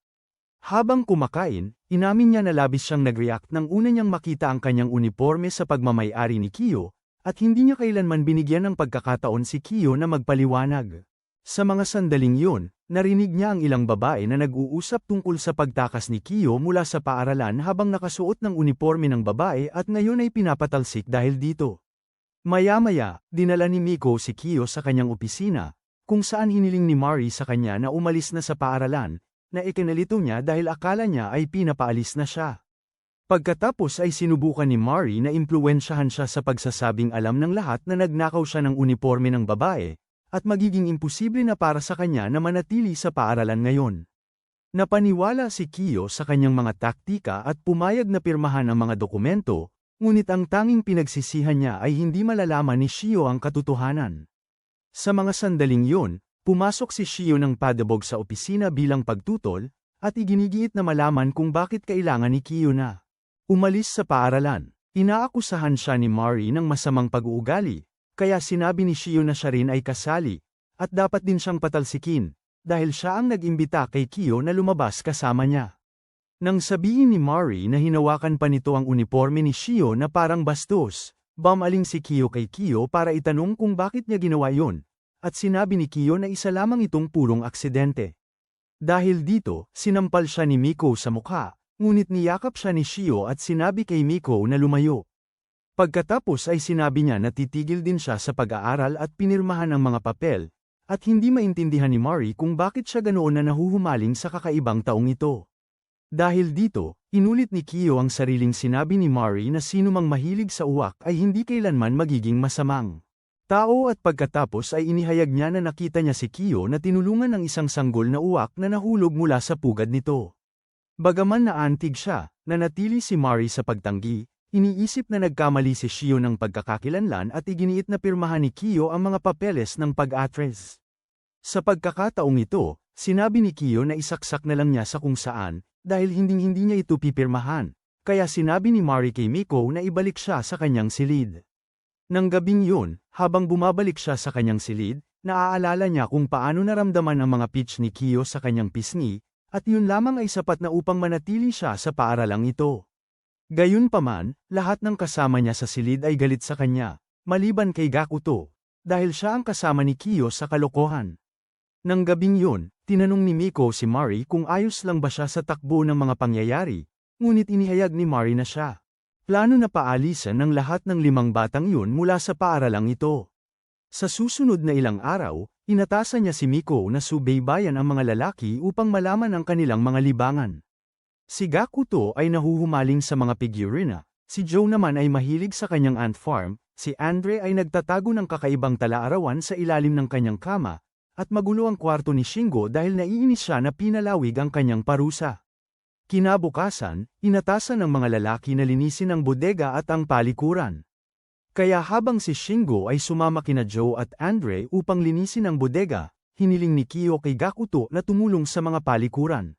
S1: Habang kumakain, inamin niya na labis siyang nag-react nang una niyang makita ang kanyang uniforme sa pagmamay-ari ni Kiyo, at hindi niya kailanman binigyan ng pagkakataon si Kiyo na magpaliwanag. Sa mga sandaling yun, narinig niya ang ilang babae na nag-uusap tungkol sa pagtakas ni Kiyo mula sa paaralan habang nakasuot ng uniforme ng babae at ngayon ay pinapatalsik dahil dito. Maya-maya, dinala ni Miko si Kiyo sa kanyang opisina, kung saan hiniling ni Mari sa kanya na umalis na sa paaralan, na ikinalito niya dahil akala niya ay pinapaalis na siya. Pagkatapos ay sinubukan ni Mari na impluwensyahan siya sa pagsasabing alam ng lahat na nagnakaw siya ng uniforme ng babae, at magiging imposible na para sa kanya na manatili sa paaralan ngayon. Napaniwala si Kiyo sa kanyang mga taktika at pumayag na pirmahan ang mga dokumento, ngunit ang tanging pinagsisihan niya ay hindi malalaman ni Shio ang katotohanan. Sa mga sandaling yun, pumasok si Shio ng padabog sa opisina bilang pagtutol, at iginigiit na malaman kung bakit kailangan ni Kiyo na umalis sa paaralan. Inaakusahan siya ni Mari ng masamang pag-uugali, kaya sinabi ni Shio na siya rin ay kasali, at dapat din siyang patalsikin, dahil siya ang nag-imbita kay Kiyo na lumabas kasama niya. Nang sabihin ni Mari na hinawakan pa nito ang uniforme ni Shio na parang bastos, bumaling si Kiyo kay Kiyo para itanong kung bakit niya ginawa yon, at sinabi ni Kiyo na isa lamang itong purong aksidente. Dahil dito, sinampal siya ni Miko sa mukha, ngunit niyakap siya ni Shio at sinabi kay Miko na lumayo. Pagkatapos ay sinabi niya na titigil din siya sa pag-aaral at pinirmahan ang mga papel, at hindi maintindihan ni Mari kung bakit siya ganoon na nahuhumaling sa kakaibang taong ito. Dahil dito, inulit ni Kiyo ang sariling sinabi ni Mari na sino mang mahilig sa uwak ay hindi kailanman magiging masamang tao at pagkatapos ay inihayag niya na nakita niya si Kiyo na tinulungan ng isang sanggol na uwak na nahulog mula sa pugad nito. Bagaman naantig siya, nanatili si Mari sa pagtanggi, iniisip na nagkamali si Shio ng pagkakakilanlan at iginiit na pirmahan ni Kiyo ang mga papeles ng pag-atres. Sa pagkakataong ito, sinabi ni Kiyo na isaksak na lang niya sa kung saan, dahil hindi niya ito pipirmahan, kaya sinabi ni Mari kay Miko na ibalik siya sa kanyang silid. Nang gabing yun, habang bumabalik siya sa kanyang silid, naaalala niya kung paano naramdaman ang mga pitch ni Kiyo sa kanyang pisngi, at yun lamang ay sapat na upang manatili siya sa paaralang ito. Gayunpaman, lahat ng kasama niya sa silid ay galit sa kanya, maliban kay Gakuto, dahil siya ang kasama ni Kiyo sa kalokohan. Nang gabing yun, tinanong ni Miko si Mari kung ayos lang ba siya sa takbo ng mga pangyayari, ngunit inihayag ni Mari na siya plano na paalisan ng lahat ng 5 batang yun mula sa paaralang ito. Sa susunod na ilang araw, inatasan niya si Miko na subaybayan ang mga lalaki upang malaman ang kanilang mga libangan. Si Gakuto ay nahuhumaling sa mga figurina, si Joe naman ay mahilig sa kanyang ant farm, si Andre ay nagtatago ng kakaibang tala-arawan sa ilalim ng kanyang kama, at magulo ang kwarto ni Shingo dahil naiinis siya na pinalawig ang kanyang parusa. Kinabukasan, inatasan ng mga lalaki na linisin ang bodega at ang palikuran. Kaya habang si Shingo ay sumama kina Joe at Andre upang linisin ang bodega, hiniling ni Kiyo kay Gakuto na tumulong sa mga palikuran.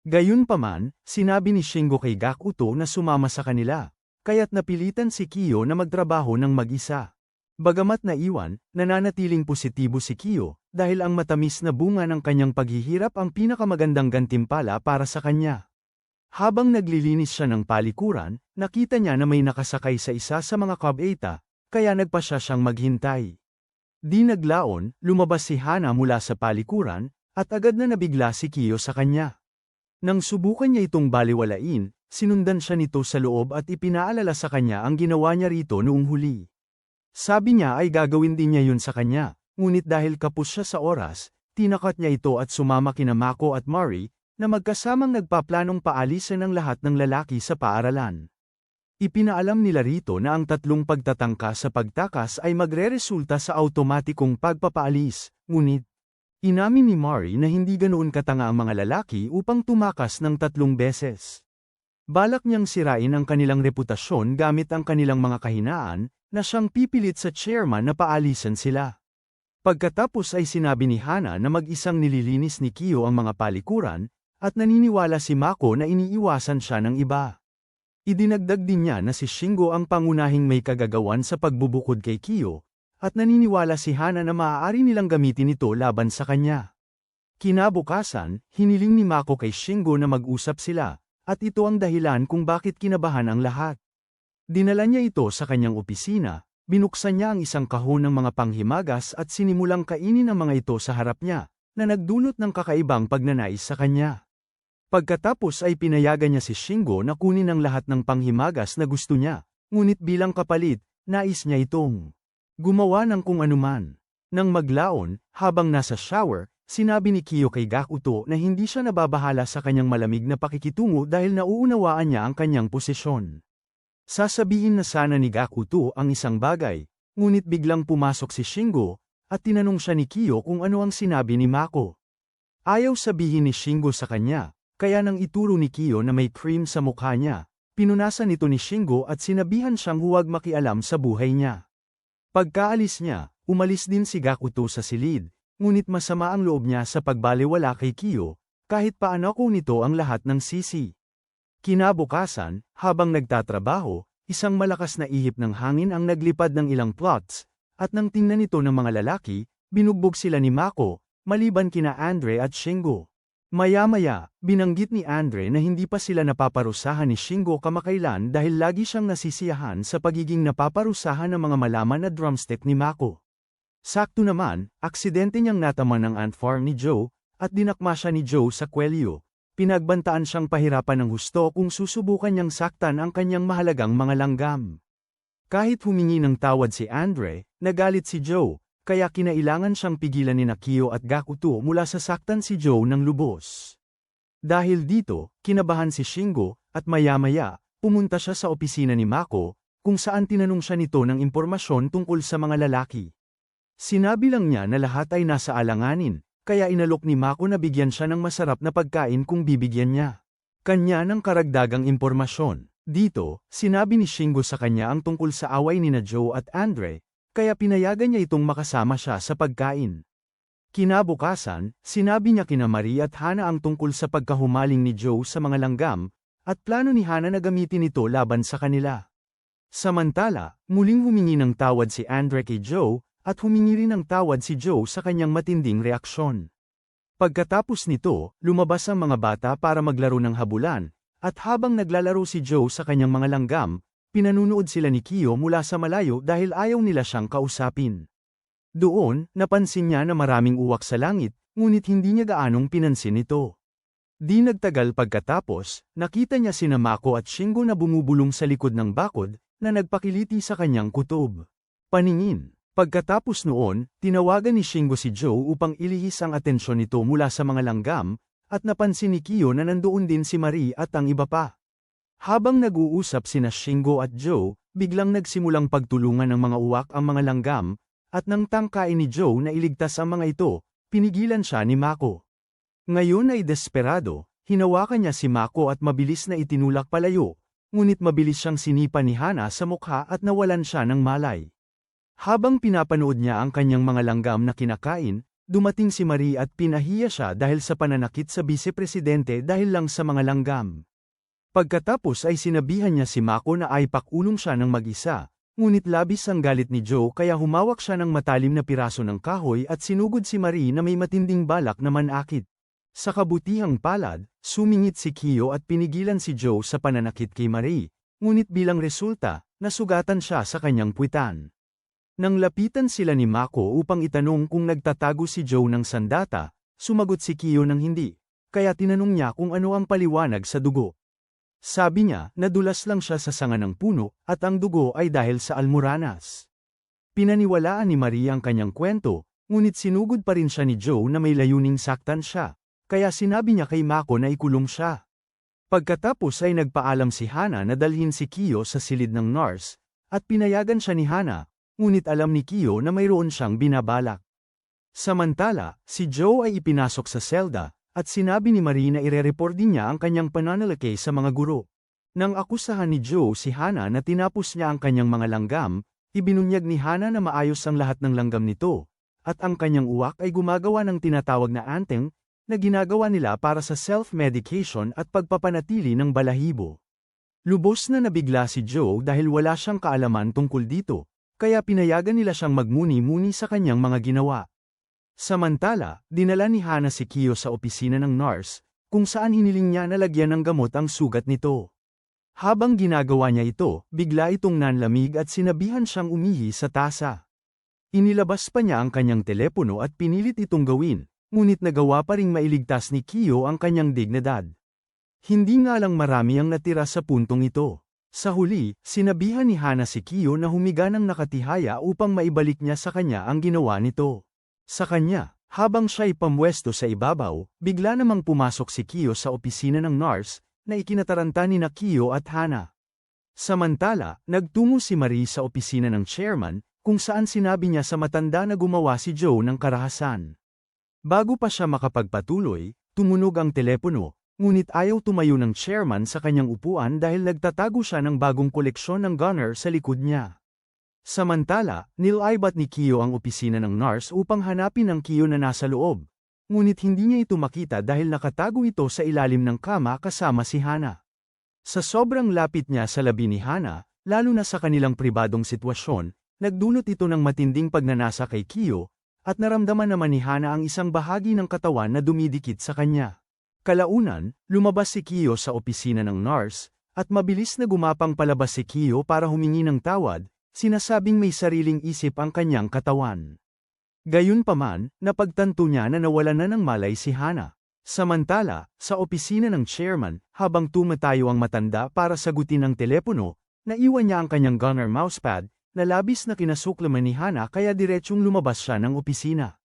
S1: Gayunpaman, sinabi ni Shingo kay Gakuto na sumama sa kanila, kaya't napilitan si Kiyo na magtrabaho ng mag-isa. Bagamat naiwan, nananatiling positibo si Kiyo, dahil ang matamis na bunga ng kanyang paghihirap ang pinakamagandang gantimpala para sa kanya. Habang naglilinis siya ng palikuran, nakita niya na may nakasakay sa isa sa mga kabeta, kaya nagpasya siyang maghintay. Di naglaon, lumabas si Hana mula sa palikuran, at agad na nabigla si Kiyo sa kanya. Nang subukan niya itong baliwalain, sinundan siya nito sa loob at ipinaalala sa kanya ang ginawa niya rito noong huli. Sabi niya ay gagawin din niya yun sa kanya, ngunit dahil kapos siya sa oras, tinakat niya ito at sumama kina Mako at Mari, na magkasamang nagpaplanong paalisan ng lahat ng lalaki sa paaralan. Ipinaalam nila rito na ang 3 pagtatangka sa pagtakas ay magreresulta sa automatikong pagpapaalis, ngunit inamin ni Mari na hindi ganoon katanga ang mga lalaki upang tumakas ng 3 beses. Balak niyang sirain ang kanilang reputasyon gamit ang kanilang mga kahinaan, na siyang pipilit sa chairman na paalisan sila. Pagkatapos ay sinabi ni Hana na mag-isang nililinis ni Kiyo ang mga palikuran, at naniniwala si Mako na iniiwasan siya ng iba. Idinagdag din niya na si Shingo ang pangunahing may kagagawan sa pagbubukod kay Kiyo, at naniniwala si Hana na maaari nilang gamitin ito laban sa kanya. Kinabukasan, hiniling ni Mako kay Shingo na mag-usap sila, at ito ang dahilan kung bakit kinabahan ang lahat. Dinala niya ito sa kanyang opisina, binuksan niya ang isang kahon ng mga panghimagas at sinimulang kainin ang mga ito sa harap niya, na nagdulot ng kakaibang pagnanais sa kanya. Pagkatapos ay pinayagan niya si Shingo na kunin ang lahat ng panghimagas na gusto niya, ngunit bilang kapalit, nais niya itong gumawa ng kung anuman. Nang maglaon, habang nasa shower, sinabi ni Kiyo kay Gakuto na hindi siya nababahala sa kanyang malamig na pakikitungo dahil nauunawaan niya ang kanyang posisyon. Sasabihin na sana ni Gakuto ang isang bagay, ngunit biglang pumasok si Shingo, at tinanong siya ni Kiyo kung ano ang sinabi ni Mako. Ayaw sabihin ni Shingo sa kanya, kaya nang ituro ni Kiyo na may cream sa mukha niya, pinunasan ito ni Shingo at sinabihan siyang huwag makialam sa buhay niya. Pagkaalis niya, umalis din si Gakuto sa silid, ngunit masama ang loob niya sa pagbalewala kay Kiyo, kahit paano ko nito ang lahat ng sisi. Kinabukasan, habang nagtatrabaho, isang malakas na ihip ng hangin ang naglipad ng ilang plots, at nang tingnan ito ng mga lalaki, binugbog sila ni Mako, maliban kina Andre at Shingo. Maya-maya, binanggit ni Andre na hindi pa sila napaparusahan ni Shingo kamakailan dahil lagi siyang nasisiyahan sa pagiging napaparusahan ng mga malaman na drumstick ni Mako. Sakto naman, aksidente niyang nataman ng ant farm ni Joe, at dinakma siya ni Joe sa kwelyo. Pinagbantaan siyang pahirapan ng husto kung susubukan niyang saktan ang kanyang mahalagang mga langgam. Kahit humingi ng tawad si Andre, nagalit si Joe, kaya kinailangan siyang pigilan ni Kiyo at Gakuto mula sa saktan si Joe ng lubos. Dahil dito, kinabahan si Shingo, at maya-maya, pumunta siya sa opisina ni Mako, kung saan tinanong siya nito ng impormasyon tungkol sa mga lalaki. Sinabi lang niya na lahat ay nasa alanganin, kaya inalok ni Mako na bigyan siya ng masarap na pagkain kung bibigyan niya kanya ng karagdagang impormasyon. Dito, sinabi ni Shingo sa kanya ang tungkol sa away ni Joe at Andre, kaya pinayagan niya itong makasama siya sa pagkain. Kinabukasan, sinabi niya kina Marie at Hana ang tungkol sa pagkahumaling ni Joe sa mga langgam, at plano ni Hana na gamitin ito laban sa kanila. Samantala, muling humingi ng tawad si Andre kay Joe, at humingi rin ng tawad si Joe sa kanyang matinding reaksyon. Pagkatapos nito, lumabas ang mga bata para maglaro ng habulan, at habang naglalaro si Joe sa kanyang mga langgam, pinanunood sila ni Kiyo mula sa malayo dahil ayaw nila siyang kausapin. Doon, napansin niya na maraming uwak sa langit, ngunit hindi niya gaanong pinansin ito. Di nagtagal pagkatapos, nakita niya sina Mako at Shingo na bumubulong sa likod ng bakod, na nagpakiliti sa kanyang kutob. Paningin. Pagkatapos noon, tinawagan ni Shingo si Joe upang ilihis ang atensyon nito mula sa mga langgam, at napansin ni Kiyo na nandoon din si Marie at ang iba pa. Habang nag-uusap sina Shingo at Joe, biglang nagsimulang pagtulungan ng mga uwak ang mga langgam, at nang tangkain ni Joe na iligtas ang mga ito, pinigilan siya ni Mako. Ngayon ay desperado, hinawakan niya si Mako at mabilis na itinulak palayo, ngunit mabilis siyang sinipa ni Hana sa mukha at nawalan siya ng malay. Habang pinapanood niya ang kanyang mga langgam na kinakain, dumating si Marie at pinahiya siya dahil sa pananakit sa vice-presidente dahil lang sa mga langgam. Pagkatapos ay sinabihan niya si Mako na ay pakulong siya ng mag-isa, ngunit labis ang galit ni Joe kaya humawak siya ng matalim na piraso ng kahoy at sinugod si Marie na may matinding balak na manakit. Sa kabutihang palad, sumingit si Kiyo at pinigilan si Joe sa pananakit kay Marie, ngunit bilang resulta, nasugatan siya sa kanyang puwitan. Nang lapitan sila ni Mako upang itanong kung nagtatago si Joe ng sandata, sumagot si Kiyo ng hindi, kaya tinanong niya kung ano ang paliwanag sa dugo. Sabi niya, nadulas lang siya sa sanga ng puno, at ang dugo ay dahil sa almoranas. Pinaniwalaan ni Marie ang kanyang kwento, ngunit sinugod pa rin siya ni Joe na may layuning saktan siya, kaya sinabi niya kay Mako na ikulong siya. Pagkatapos ay nagpaalam si Hana na dalhin si Kiyo sa silid ng nurse, at pinayagan siya ni Hana, ngunit alam ni Kiyo na mayroon siyang binabalak. Samantala, si Joe ay ipinasok sa selda, at sinabi ni Marie na ire-report din niya ang kanyang pananalaki sa mga guro. Nang akusahan ni Joe si Hana na tinapos niya ang kanyang mga langgam, ibinunyag ni Hana na maayos ang lahat ng langgam nito, at ang kanyang uwak ay gumagawa ng tinatawag na anteng, na ginagawa nila para sa self-medication at pagpapanatili ng balahibo. Lubos na nabigla si Joe dahil wala siyang kaalaman tungkol dito, kaya pinayagan nila siyang magmuni-muni sa kanyang mga ginawa. Samantala, dinala ni Hana si Kyo sa opisina ng nurse, kung saan hiniling niya na lagyan ng gamot ang sugat nito. Habang ginagawa niya ito, bigla itong nanlamig at sinabihan siyang umihi sa tasa. Inilabas pa niya ang kanyang telepono at pinilit itong gawin, ngunit nagawa pa ring mailigtas ni Kyo ang kanyang dignidad. Hindi nga lang marami ang natira sa puntong ito. Sa huli, sinabihan ni Hana si Kyo na humiga ng nakatihaya upang maibalik niya sa kanya ang ginawa nito. Sa kanya, habang siya'y pamwesto sa ibabaw, bigla namang pumasok si Kyo sa opisina ng nurse, na ikinataranta ni na Kyo at Hana. Samantala, nagtungo si Marie sa opisina ng chairman, kung saan sinabi niya sa matanda na gumawa si Joe ng karahasan. Bago pa siya makapagpatuloy, tumunog ang telepono, ngunit ayaw tumayo ng chairman sa kanyang upuan dahil nagtatago siya ng bagong koleksyon ng gunner sa likod niya. Samantala, nilaibat ni Kyo ang opisina ng nurse upang hanapin ang Kyo na nasa loob, ngunit hindi niya ito makita dahil nakatago ito sa ilalim ng kama kasama si Hana. Sa sobrang lapit niya sa labi ni Hana, lalo na sa kanilang pribadong sitwasyon, nagdulot ito ng matinding pagnanasa kay Kyo, at naramdaman naman ni Hana ang isang bahagi ng katawan na dumidikit sa kanya. Kalaunan, lumabas si Kyo sa opisina ng nurse, at mabilis na gumapang palabas si Kyo para humingi ng tawad, sinasabing may sariling isip ang kanyang katawan. Gayunpaman, napagtanto niya na nawalan na ng malay si Hana. Samantala, sa opisina ng chairman, habang tumatayo ang matanda para sagutin ang telepono, naiwan niya ang kanyang gunner mousepad, na labis na kinasuklaman ni Hana kaya diretsyong lumabas siya ng opisina.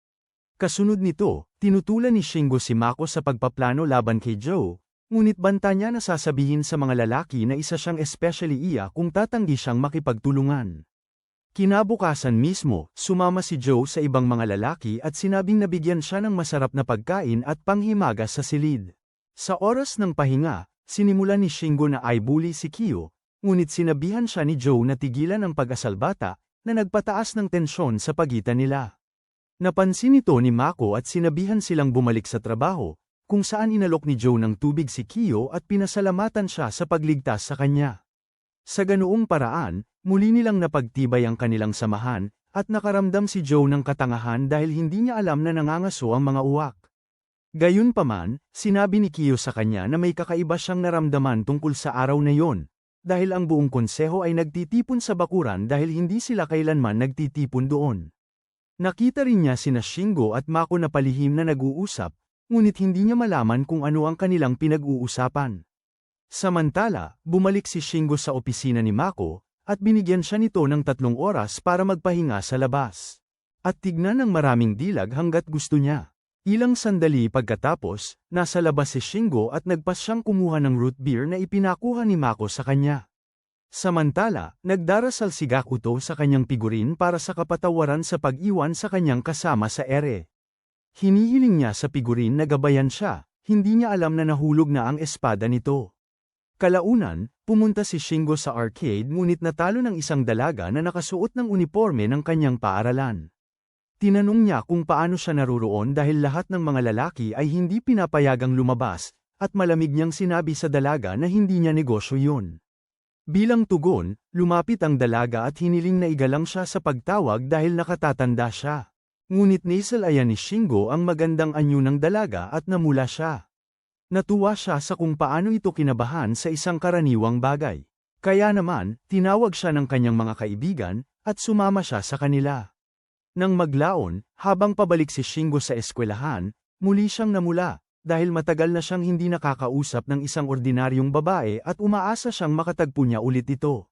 S1: Kasunod nito, tinutulan ni Shingo si Mako sa pagpaplano laban kay Joe, ngunit banta niya na sasabihin sa mga lalaki na isa siyang especially iya kung tatanggi siyang makipagtulungan. Kinabukasan mismo, sumama si Joe sa ibang mga lalaki at sinabing nabigyan siya ng masarap na pagkain at panghimagas sa silid. Sa oras ng pahinga, sinimulan ni Shingo na i-bully si Kyo, ngunit sinabihan siya ni Joe na tigilan ang pag-asalbata, na nagpataas ng tensyon sa pagitan nila. Napansin ito ni Mako at sinabihan silang bumalik sa trabaho, kung saan inalok ni Joe ng tubig si Kyo at pinasalamatan siya sa pagligtas sa kanya. Sa ganoong paraan, muli nilang napagtibay ang kanilang samahan, at nakaramdam si Joe ng katangahan dahil hindi niya alam na nangangaso ang mga uwak. Gayunpaman, sinabi ni Kyo sa kanya na may kakaiba siyang naramdaman tungkol sa araw na yon, dahil ang buong konseho ay nagtitipon sa bakuran dahil hindi sila kailanman nagtitipon doon. Nakita rin niya sina Shingo at Mako na palihim na nag-uusap, ngunit hindi niya malaman kung ano ang kanilang pinag-uusapan. Samantala, bumalik si Shingo sa opisina ni Mako, at binigyan siya nito ng 3 oras para magpahinga sa labas. At tignan ng maraming dilag hanggat gusto niya. Ilang sandali pagkatapos, nasa labas si Shingo at nagpas siyang kumuha ng root beer na ipinakuha ni Mako sa kanya. Samantala, nagdarasal si Gakuto sa kanyang figurin para sa kapatawaran sa pag-iwan sa kanyang kasama sa ere. Hinihiling niya sa figurin na gabayan siya, hindi niya alam na nahulog na ang espada nito. Kalaunan, pumunta si Shingo sa arcade ngunit natalo ng isang dalaga na nakasuot ng uniforme ng kanyang paaralan. Tinanong niya kung paano siya naruroon dahil lahat ng mga lalaki ay hindi pinapayagang lumabas, at malamig niyang sinabi sa dalaga na hindi niya negosyo yun. Bilang tugon, lumapit ang dalaga at hiniling na igalang siya sa pagtawag dahil nakatatanda siya. Ngunit naisalayan ni Shingo ang magandang anyo ng dalaga at namula siya. Natuwa siya sa kung paano ito kinabahan sa isang karaniwang bagay. Kaya naman, tinawag siya ng kanyang mga kaibigan, at sumama siya sa kanila. Nang maglaon, habang pabalik si Shingo sa eskwelahan, muli siyang namula, dahil matagal na siyang hindi nakakausap ng isang ordinaryong babae at umaasa siyang makatagpo niya ulit ito.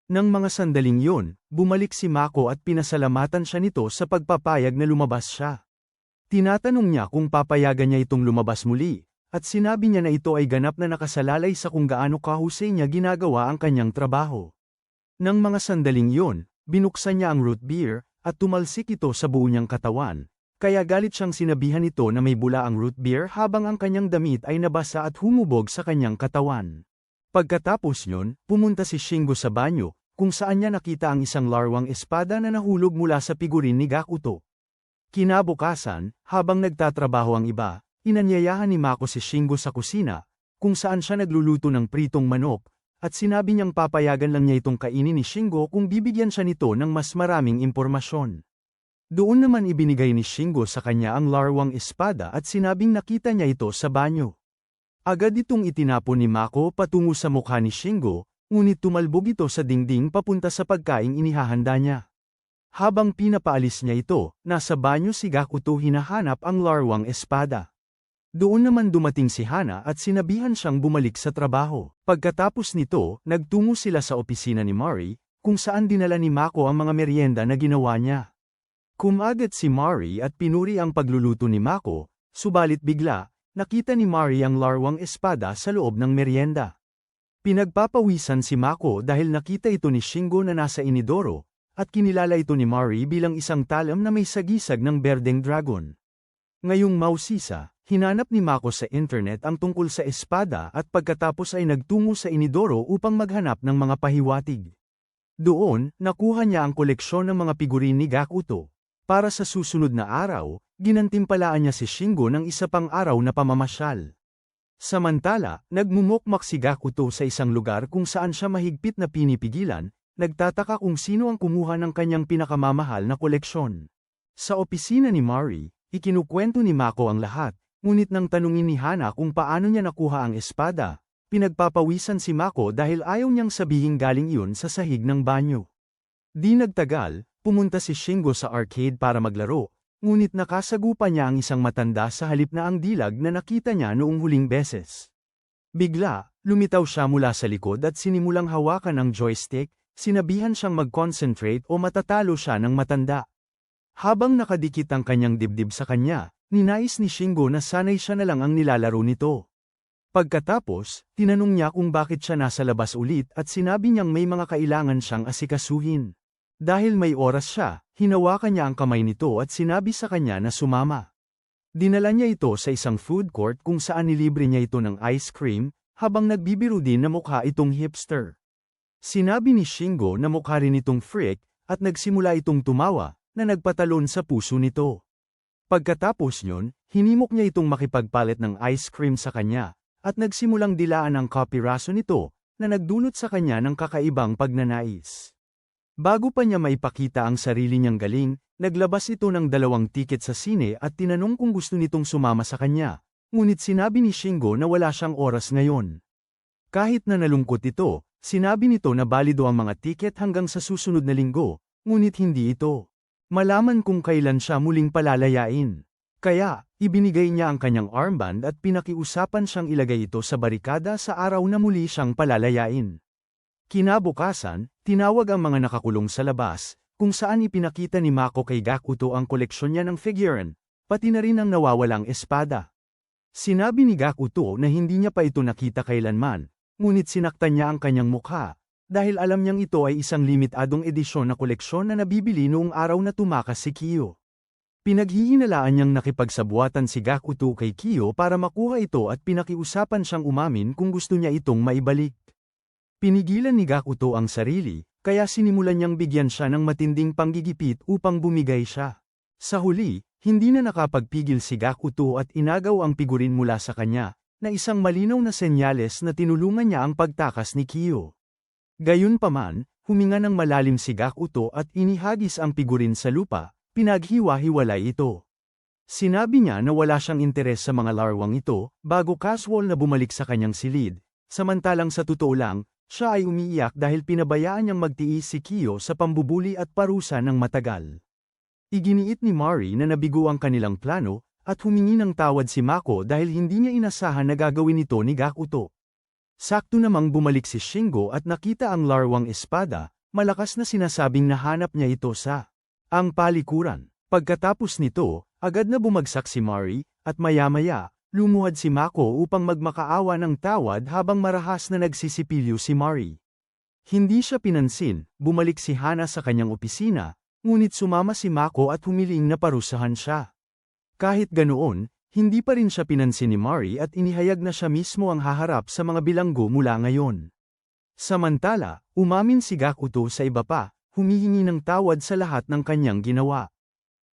S1: Nang mga sandaling yun, bumalik si Mako at pinasalamatan siya nito sa pagpapayag na lumabas siya. Tinatanong niya kung papayagan niya itong lumabas muli, at sinabi niya na ito ay ganap na nakasalalay sa kung gaano kahusay niya ginagawa ang kanyang trabaho. Nang mga sandaling yun, binuksan niya ang root beer, at tumalsik ito sa buo niyang katawan. Kaya galit siyang sinabihan ito na may bula ang root beer habang ang kanyang damit ay nabasa at humubog sa kanyang katawan. Pagkatapos nyon, pumunta si Shingo sa banyo, kung saan niya nakita ang isang larwang espada na nahulog mula sa figurin ni Gakuto. Kinabukasan, habang nagtatrabaho ang iba, inanyayahan ni Mako si Shingo sa kusina, kung saan siya nagluluto ng pritong manok, at sinabi niyang papayagan lang niya itong kainin ni Shingo kung bibigyan siya nito ng mas maraming impormasyon. Doon naman ibinigay ni Shingo sa kanya ang larwang espada at sinabing nakita niya ito sa banyo. Agad itong itinapon ni Mako patungo sa mukha ni Shingo, ngunit tumalbog ito sa dingding papunta sa pagkaing inihahanda niya. Habang pinapaalis niya ito, nasa banyo si Gakuto hinahanap ang larwang espada. Doon naman dumating si Hana at sinabihan siyang bumalik sa trabaho. Pagkatapos nito, nagtungo sila sa opisina ni Mari, kung saan dinala ni Mako ang mga merienda na ginawa niya. Kumagat si Mari at pinuri ang pagluluto ni Mako, subalit bigla, nakita ni Mari ang larwang espada sa loob ng merienda. Pinagpapawisan si Mako dahil nakita ito ni Shingo na nasa inidoro, at kinilala ito ni Mari bilang isang talam na may sagisag ng berdeng dragon. Ngayong mausisa, hinanap ni Mako sa internet ang tungkol sa espada at pagkatapos ay nagtungo sa inidoro upang maghanap ng mga pahiwatig. Doon, nakuha niya ang koleksyon ng mga figurin ni Gakuto. Para sa susunod na araw, ginantimpalaan niya si Shingo ng isa pang araw na pamamasyal. Samantala, nagmumukmak si Gakuto sa isang lugar kung saan siya mahigpit na pinipigilan, nagtataka kung sino ang kumuha ng kanyang pinakamamahal na koleksyon. Sa opisina ni Mari, ikinukwento ni Mako ang lahat, ngunit nang tanungin ni Hana kung paano niya nakuha ang espada, pinagpapawisan si Mako dahil ayaw niyang sabihing galing iyon sa sahig ng banyo. Di nagtagal, pumunta si Shingo sa arcade para maglaro, ngunit nakasagupa niya ang isang matanda sa halip na ang dilag na nakita niya noong huling beses. Bigla, lumitaw siya mula sa likod at sinimulang hawakan ang joystick, sinabihan siyang mag-concentrate o matatalo siya ng matanda. Habang nakadikit ang kanyang dibdib sa kanya, ninais ni Shingo na sanay siya na lang ang nilalaro nito. Pagkatapos, tinanong niya kung bakit siya nasa labas ulit at sinabi niyang may mga kailangan siyang asikasuhin. Dahil may oras siya, hinawakan niya ang kamay nito at sinabi sa kanya na sumama. Dinala niya ito sa isang food court kung saan nilibre niya ito ng ice cream, habang nagbibiro din na mukha itong hipster. Sinabi ni Shingo na mukha rin itong freak, at nagsimula itong tumawa, na nagpatalon sa puso nito. Pagkatapos yun, hinimok niya itong makipagpalit ng ice cream sa kanya, at nagsimulang dilaan ang kopiraso nito, na nagdulot sa kanya ng kakaibang pagnanais. Bago pa niya maipakita ang sarili niyang galing, naglabas ito ng 2 tiket sa sine at tinanong kung gusto nitong sumama sa kanya, ngunit sinabi ni Shingo na wala siyang oras ngayon. Kahit na nalungkot ito, sinabi nito na balido ang mga tiket hanggang sa susunod na linggo, ngunit hindi ito. Malaman kung kailan siya muling palalayain. Kaya, ibinigay niya ang kanyang armband at pinakiusapan siyang ilagay ito sa barikada sa araw na muli siyang palalayain. Kinabukasan, tinawag ang mga nakakulong sa labas, kung saan ipinakita ni Mako kay Gakuto ang koleksyon niya ng figurin, pati na rin ang nawawalang espada. Sinabi ni Gakuto na hindi niya pa ito nakita kailanman, ngunit sinaktan niya ang kanyang mukha, dahil alam niyang ito ay isang limitadong edisyon na koleksyon na nabibili noong araw na tumakas si Kiyo. Pinaghihinalaan niyang nakipagsabuatan si Gakuto kay Kiyo para makuha ito at pinakiusapan siyang umamin kung gusto niya itong maibalik. Pinigilan ni Gakuto ang sarili, kaya sinimulan niyang bigyan siya ng matinding panggigipit upang bumigay siya. Sa huli, hindi na nakapagpigil si Gakuto at inagaw ang figurin mula sa kanya, na isang malinaw na senyales na tinulungan niya ang pagtakas ni Kiyo. Gayunpaman, huminga ng malalim si Gakuto at inihagis ang figurin sa lupa, pinaghiwa-hiwalay ito. Sinabi niya na wala siyang interes sa mga larwang ito, bago casual na bumalik sa kanyang silid, samantalang sa totoo lang, siya ay umiiyak dahil pinabayaan niyang magtiis si Kiyo sa pambubuli at parusa ng matagal. Iginiit ni Mari na nabigo ang kanilang plano, at humingi ng tawad si Mako dahil hindi niya inasahan na gagawin ito ni Gakuto. Sakto namang bumalik si Shingo at nakita ang larwang espada, malakas na sinasabing nahanap niya ito sa ang palikuran. Pagkatapos nito, agad na bumagsak si Mari, at maya-maya, lumuhad si Mako upang magmakaawa ng tawad habang marahas na nagsisipilyo si Mari. Hindi siya pinansin, bumalik si Hana sa kanyang opisina, ngunit sumama si Mako at humiling na parusahan siya. Kahit ganoon, hindi pa rin siya pinansin ni Mari at inihayag na siya mismo ang haharap sa mga bilanggo mula ngayon. Samantala, umamin si Gakuto sa iba pa, humihingi ng tawad sa lahat ng kanyang ginawa.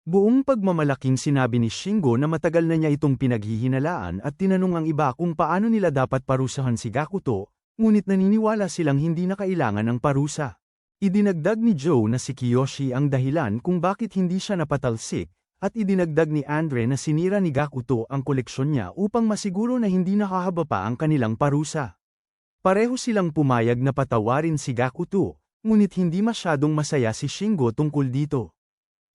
S1: Buong pagmamalaking sinabi ni Shingo na matagal na niya itong pinaghihinalaan at tinanong ang iba kung paano nila dapat parusahan si Gakuto, ngunit naniniwala silang hindi na kailangan ng parusa. Idinagdag ni Joe na si Kiyoshi ang dahilan kung bakit hindi siya napatalsik, at idinagdag ni Andre na sinira ni Gakuto ang koleksyon niya upang masiguro na hindi nakahaba pa ang kanilang parusa. Pareho silang pumayag na patawarin si Gakuto, ngunit hindi masyadong masaya si Shingo tungkol dito.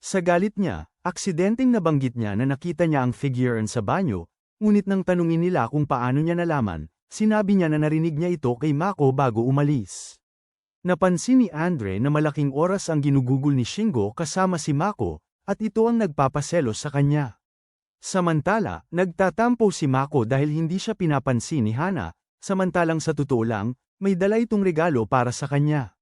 S1: Sa galit niya, aksidenteng nabanggit niya na nakita niya ang figurean sa banyo, ngunit nang tanungin nila kung paano niya nalaman, sinabi niya na narinig niya ito kay Mako bago umalis. Napansin ni Andre na malaking oras ang ginugugol ni Shingo kasama si Mako, at ito ang nagpapaselos sa kanya. Samantala, nagtatampo si Mako dahil hindi siya pinapansin ni Hana, samantalang sa totoo lang, may dala itong regalo para sa kanya.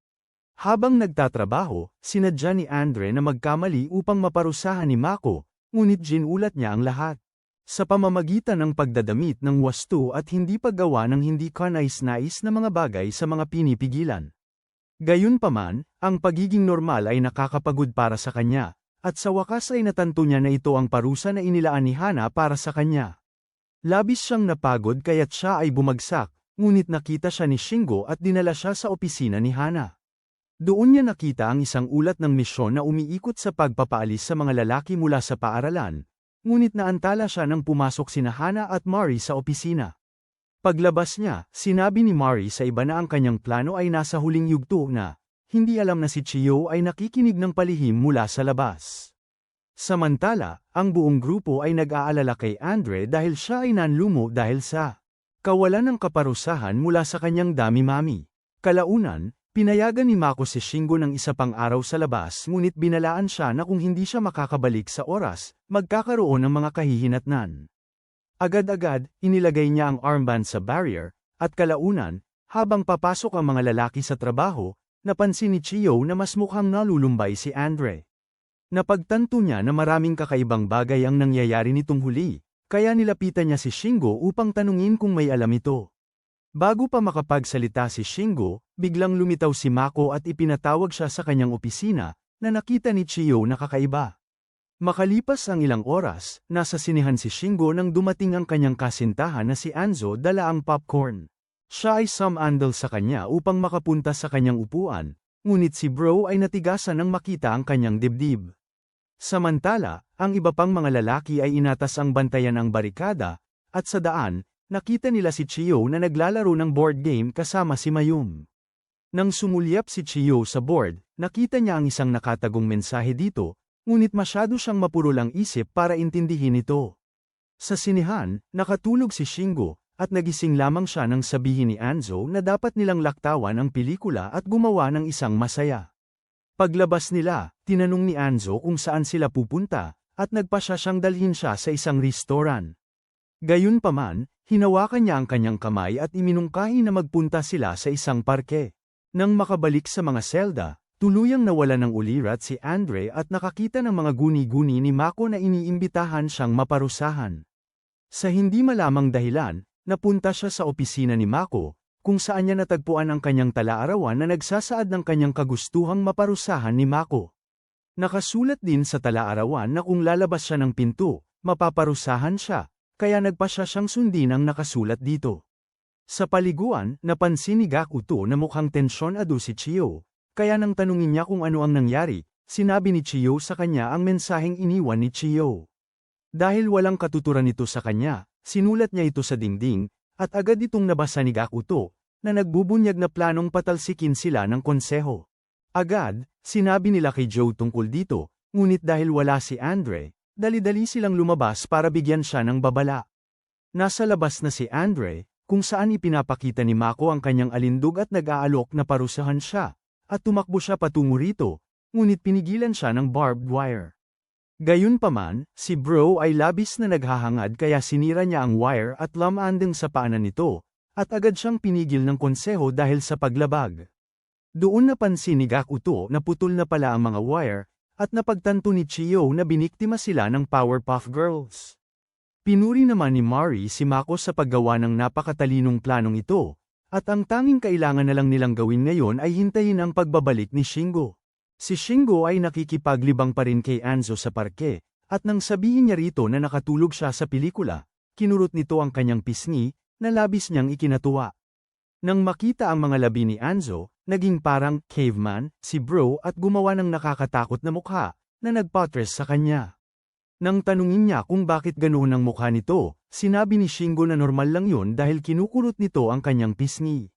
S1: Habang nagtatrabaho, sinadya ni Andre na magkamali upang maparusahan ni Mako, ngunit ginulat niya ang lahat. Sa pamamagitan ng pagdadamit ng wasto at hindi paggawa ng hindi kanais-nais na mga bagay sa mga pinipigilan. Gayunpaman, ang pagiging normal ay nakakapagod para sa kanya, at sa wakas ay natanto niya na ito ang parusa na inilaan ni Hana para sa kanya. Labis siyang napagod kaya't siya ay bumagsak, ngunit nakita siya ni Shingo at dinala siya sa opisina ni Hana. Doon niya nakita ang isang ulat ng misyon na umiikot sa pagpapaalis sa mga lalaki mula sa paaralan, ngunit naantala siya nang pumasok sina Hana at Mari sa opisina. Paglabas niya, sinabi ni Mari sa iba na ang kanyang plano ay nasa huling yugto na, hindi alam na si Chiyo ay nakikinig ng palihim mula sa labas. Samantala, ang buong grupo ay nag-aalala kay Andre dahil siya ay nanlumo dahil sa kawalan ng kaparusahan mula sa kanyang dami-mami. Kalaunan, pinayagan ni Mako si Shingo ng isa pang araw sa labas ngunit binalaan siya na kung hindi siya makakabalik sa oras, magkakaroon ng mga kahihinatnan. Agad-agad, inilagay niya ang armband sa barrier, at kalaunan, habang papasok ang mga lalaki sa trabaho, napansin ni Chiyo na mas mukhang nalulumbay si Andre. Napagtanto niya na maraming kakaibang bagay ang nangyayari nitong huli, kaya nilapitan niya si Shingo upang tanungin kung may alam ito. Bago pa makapagsalita si Shingo, biglang lumitaw si Mako at ipinatawag siya sa kanyang opisina, na nakita ni Chiyo na kakaiba. Makalipas ang ilang oras, nasa sinihan si Shingo nang dumating ang kanyang kasintahan na si Anzo dala ang popcorn. Siya ay sumandal sa kanya upang makapunta sa kanyang upuan, ngunit si Bro ay natigasan nang makita ang kanyang dibdib. Samantala, ang iba pang mga lalaki ay inatas ang bantayan ang barikada, at sa daan, nakita nila si Chiyo na naglalaro ng board game kasama si Mayum. Nang sumulyap si Chiyo sa board, nakita niya ang isang nakatagong mensahe dito, ngunit masyado siyang mapurol ang isip para intindihin ito. Sa sinihan, nakatulog si Shingo, at nagising lamang siya nang sabihin ni Anzo na dapat nilang laktawan ang pelikula at gumawa ng isang masaya. Paglabas nila, tinanong ni Anzo kung saan sila pupunta, at nagpasya siyang dalhin siya sa isang restoran. Gayunpaman, hinawakan niya ang kanyang kamay at iminungkahi na magpunta sila sa isang parke. Nang makabalik sa mga selda, tuluyang nawala ng ulirat si Andre at nakakita ng mga guni-guni ni Mako na iniimbitahan siyang maparusahan. Sa hindi malamang dahilan, napunta siya sa opisina ni Mako, kung saan niya natagpuan ang kanyang talaarawan na nagsasaad ng kanyang kagustuhang maparusahan ni Mako. Nakasulat din sa talaarawan na kung lalabas siya ng pinto, mapaparusahan siya, kaya nagpasya siyang sundin ang nakasulat dito. Sa paliguan, napansin ni Gakuto na mukhang tensyon-ado si Chiyo, kaya nang tanungin niya kung ano ang nangyari, sinabi ni Chiyo sa kanya ang mensaheng iniwan ni Chiyo. Dahil walang katuturan nito sa kanya, sinulat niya ito sa dingding, at agad itong nabasa ni Gakuto, na nagbubunyag na planong patalsikin sila ng konseho. Agad, sinabi nila kay Joe tungkol dito, ngunit dahil wala si Andre, dali-dali silang lumabas para bigyan siya ng babala. Nasa labas na si Andre, kung saan ipinapakita ni Mako ang kanyang alindog at nag-aalok na parusahan siya, at tumakbo siya patungo rito, ngunit pinigilan siya ng barbed wire. Gayunpaman, si Bro ay labis na naghahangad kaya sinira niya ang wire at lamandeng sa paanan nito, at agad siyang pinigil ng konseho dahil sa paglabag. Doon napansin ni Gakuto na putol na pala ang mga wire, at napagtanto ni Chiyo na biniktima sila ng Powerpuff Girls. Pinuri naman ni Mari si Mako sa paggawa ng napakatalinong planong ito, at ang tanging kailangan na lang nilang gawin ngayon ay hintayin ang pagbabalik ni Shingo. Si Shingo ay nakikipaglibang pa rin kay Anzo sa parke, at nang sabihin niya rito na nakatulog siya sa pelikula, kinurot nito ang kanyang pisngi, na labis niyang ikinatuwa. Nang makita ang mga labi ni Anzo, naging parang caveman si Bro at gumawa ng nakakatakot na mukha na nagpatres sa kanya. Nang tanungin niya kung bakit ganoon ang mukha nito, sinabi ni Shingo na normal lang yun dahil kinukurot nito ang kanyang pisngi.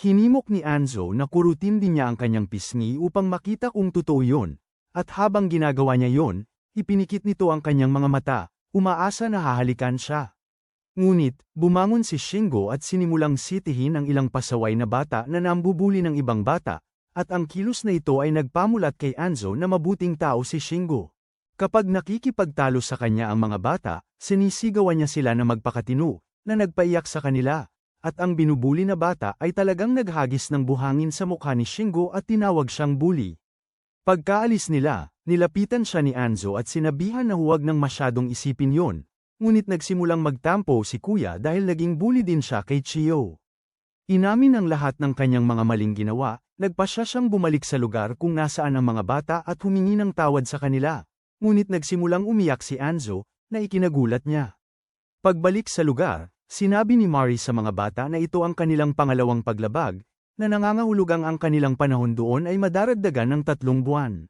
S1: Hinimok ni Anzo na kurutin din niya ang kanyang pisngi upang makita kung totoo yun, at habang ginagawa niya yun, ipinikit nito ang kanyang mga mata, umaasa na hahalikan siya. Ngunit, bumangon si Shingo at sinimulang sitihin ang ilang pasaway na bata na nambubuli ng ibang bata, at ang kilos na ito ay nagpamulat kay Anzo na mabuting tao si Shingo. Kapag nakikipagtalo sa kanya ang mga bata, sinisigawan niya sila na magpakatino, na nagpaiyak sa kanila, at ang binubuli na bata ay talagang naghagis ng buhangin sa mukha ni Shingo at tinawag siyang bully. Pagkaalis nila, nilapitan siya ni Anzo at sinabihan na huwag nang masyadong isipin yon. Ngunit nagsimulang magtampo si kuya dahil naging bully din siya kay Chiyo. Inamin ang lahat ng kanyang mga maling ginawa, nagpasya siyang bumalik sa lugar kung nasaan ang mga bata at humingi ng tawad sa kanila. Ngunit nagsimulang umiyak si Anzo, na ikinagulat niya. Pagbalik sa lugar, sinabi ni Mari sa mga bata na ito ang kanilang pangalawang paglabag, na nangangahulugang ang kanilang panahon doon ay madaragdagan ng 3 buwan.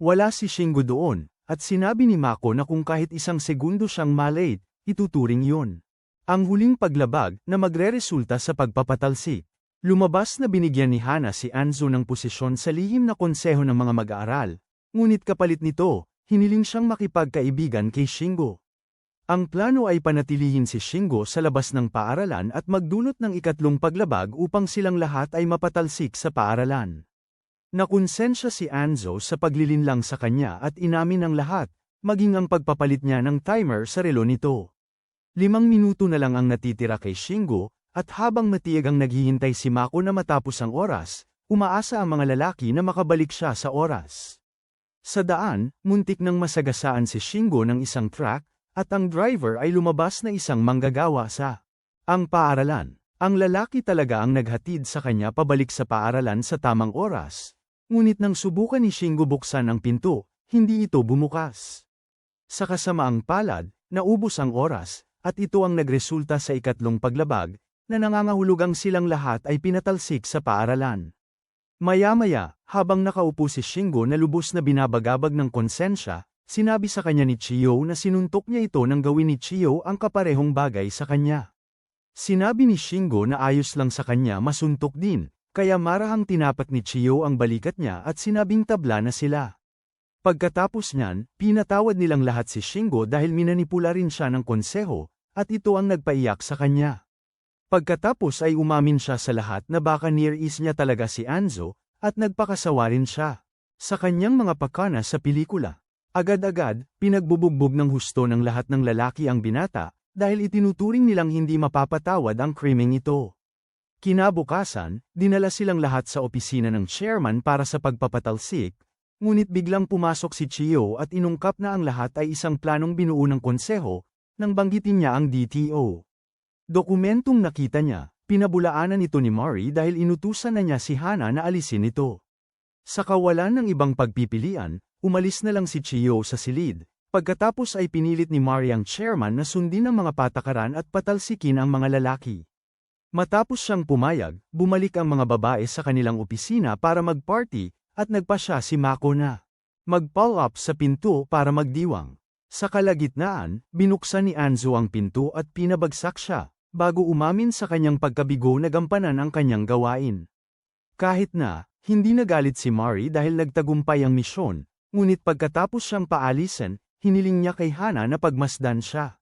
S1: Wala si Shingo doon. At sinabi ni Mako na kung kahit isang segundo siyang malate, ituturing yun. Ang huling paglabag na magreresulta sa pagpapatalsik. Lumabas na binigyan ni Hana si Anzo ng posisyon sa lihim na konseho ng mga mag-aaral. Ngunit kapalit nito, hiniling siyang makipagkaibigan kay Shingo. Ang plano ay panatilihin si Shingo sa labas ng paaralan at magdulot ng ikatlong paglabag upang silang lahat ay mapatalsik sa paaralan. Nakonsensya si Anzo sa paglilinlang sa kanya at inamin ang lahat, maging ang pagpapalit niya ng timer sa relo nito. 5 minuto na lang ang natitira kay Shingo, at habang matiyagang naghihintay si Mako na matapos ang oras, umaasa ang mga lalaki na makabalik siya sa oras. Sa daan, muntik nang masagasaan si Shingo ng isang truck, at ang driver ay lumabas na isang manggagawa sa ang paaralan. Ang lalaki talaga ang naghatid sa kanya pabalik sa paaralan sa tamang oras. Ngunit nang subukan ni Shingo buksan ang pinto, hindi ito bumukas. Sa kasamaang palad, naubos ang oras, at ito ang nagresulta sa ikatlong paglabag, na nangangahulugang silang lahat ay pinatalsik sa paaralan. Maya-maya, habang nakaupo si Shingo na lubos na binabagabag ng konsensya, sinabi sa kanya ni Chiyo na sinuntok niya ito nang gawin ni Chiyo ang kaparehong bagay sa kanya. Sinabi ni Shingo na ayos lang sa kanya masuntok din. Kaya marahang tinapat ni Chiyo ang balikat niya at sinabing tabla na sila. Pagkatapos niyan, pinatawad nilang lahat si Shingo dahil minanipula rin siya ng konseho, at ito ang nagpaiyak sa kanya. Pagkatapos ay umamin siya sa lahat na baka near-is niya talaga si Anzo, at nagpakasawa rin siya. Sa kanyang mga pakana sa pelikula, agad-agad, pinagbubugbog ng husto ng lahat ng lalaki ang binata, dahil itinuturing nilang hindi mapapatawad ang krimeng ito. Kinabukasan, dinala silang lahat sa opisina ng chairman para sa pagpapatalsik, ngunit biglang pumasok si Chiyo at inungkap na ang lahat ay isang planong binuo ng konseho, nang banggitin niya ang DTO. Dokumentong nakita niya, pinabulaanan ito ni Mari dahil inutusan na niya si Hana na alisin ito. Sa kawalan ng ibang pagpipilian, umalis na lang si Chiyo sa silid, pagkatapos ay pinilit ni Mari ang chairman na sundin ang mga patakaran at patalsikin ang mga lalaki. Matapos siyang pumayag, bumalik ang mga babae sa kanilang opisina para mag-party, at nagpasya si Mako na mag-pull up sa pinto para magdiwang. Sa kalagitnaan, binuksan ni Anzo ang pinto at pinabagsak siya, bago umamin sa kanyang pagkabigo na gampanan ang kanyang gawain. Kahit na, hindi nagalit si Mari dahil nagtagumpay ang misyon, ngunit pagkatapos siyang paalisan, hiniling niya kay Hana na pagmasdan siya.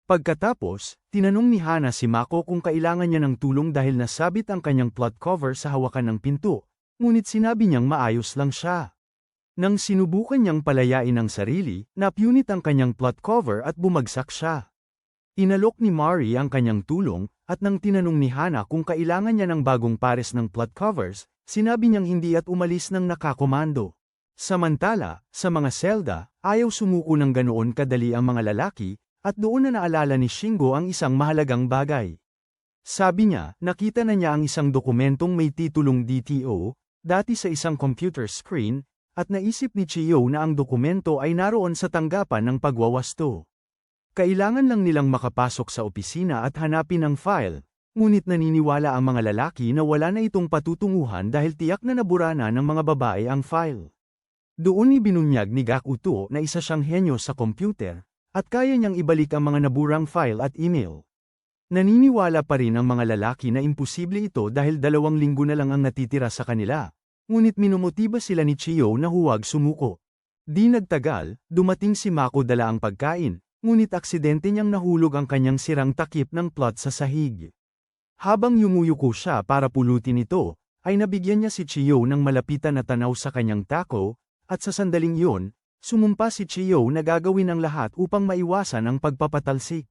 S1: Pagkatapos, tinanong ni Hana si Mako kung kailangan niya ng tulong dahil nasabit ang kanyang plot cover sa hawakan ng pinto, ngunit sinabi niyang maayos lang siya. Nang sinubukan niyang palayain ang sarili, napunit ang kanyang plot cover at bumagsak siya. Inalok ni Mari ang kanyang tulong, at nang tinanong ni Hana kung kailangan niya ng bagong pares ng plot covers, sinabi niyang hindi at umalis ng nakakomando. Samantala, sa mga selda, ayaw sumuko ng ganoon kadali ang mga lalaki, at doon na naalala ni Shingo ang isang mahalagang bagay. Sabi niya, nakita na niya ang isang dokumentong may titulong DTO, dati sa isang computer screen, at naisip ni Chiyo na ang dokumento ay naroon sa tanggapan ng pagwawasto. Kailangan lang nilang makapasok sa opisina at hanapin ang file, ngunit naniniwala ang mga lalaki na wala na itong patutunguhan dahil tiyak na nabura na ng mga babae ang file. Doon ibinunyag ni Gakuto na isa siyang henyo sa computer, at kaya niyang ibalik ang mga naburang file at email. Naniniwala pa rin ang mga lalaki na imposible ito dahil 2 linggo na lang ang natitira sa kanila, ngunit minumotiba sila ni Chiyo na huwag sumuko. Di nagtagal, dumating si Mako dala ang pagkain, ngunit aksidente niyang nahulog ang kanyang sirang takip ng plot sa sahig. Habang yumuyuko siya para pulutin ito, ay nabigyan niya si Chiyo ng malapitan na tanaw sa kanyang tako, at sa sandaling iyon, sumumpa si Chiyo na gagawin ang lahat upang maiwasan ang pagpapatalsik.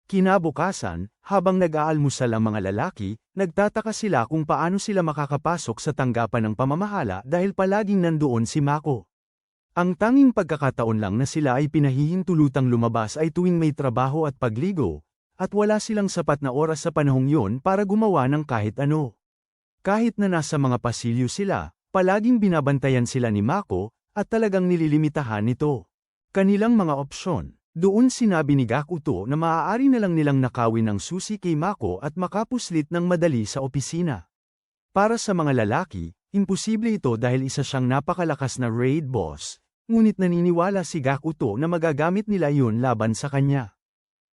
S1: Kinabukasan, habang nag-aalmusal ang mga lalaki, nagtataka sila kung paano sila makakapasok sa tanggapan ng pamamahala dahil palaging nandoon si Mako. Ang tanging pagkakataon lang na sila ay pinahihintulutang lumabas ay tuwing may trabaho at pagligo, at wala silang sapat na oras sa panahong yon para gumawa ng kahit ano. Kahit na nasa mga pasilyo sila, palaging binabantayan sila ni Mako, at talagang nililimitahan nito. Kanilang mga opsyon. Doon sinabi ni Gakuto na maaari na lang nilang nakawin ng susi kay Mako at makapuslit ng madali sa opisina. Para sa mga lalaki, imposible ito dahil isa siyang napakalakas na raid boss, ngunit naniniwala si Gakuto na magagamit nila yun laban sa kanya.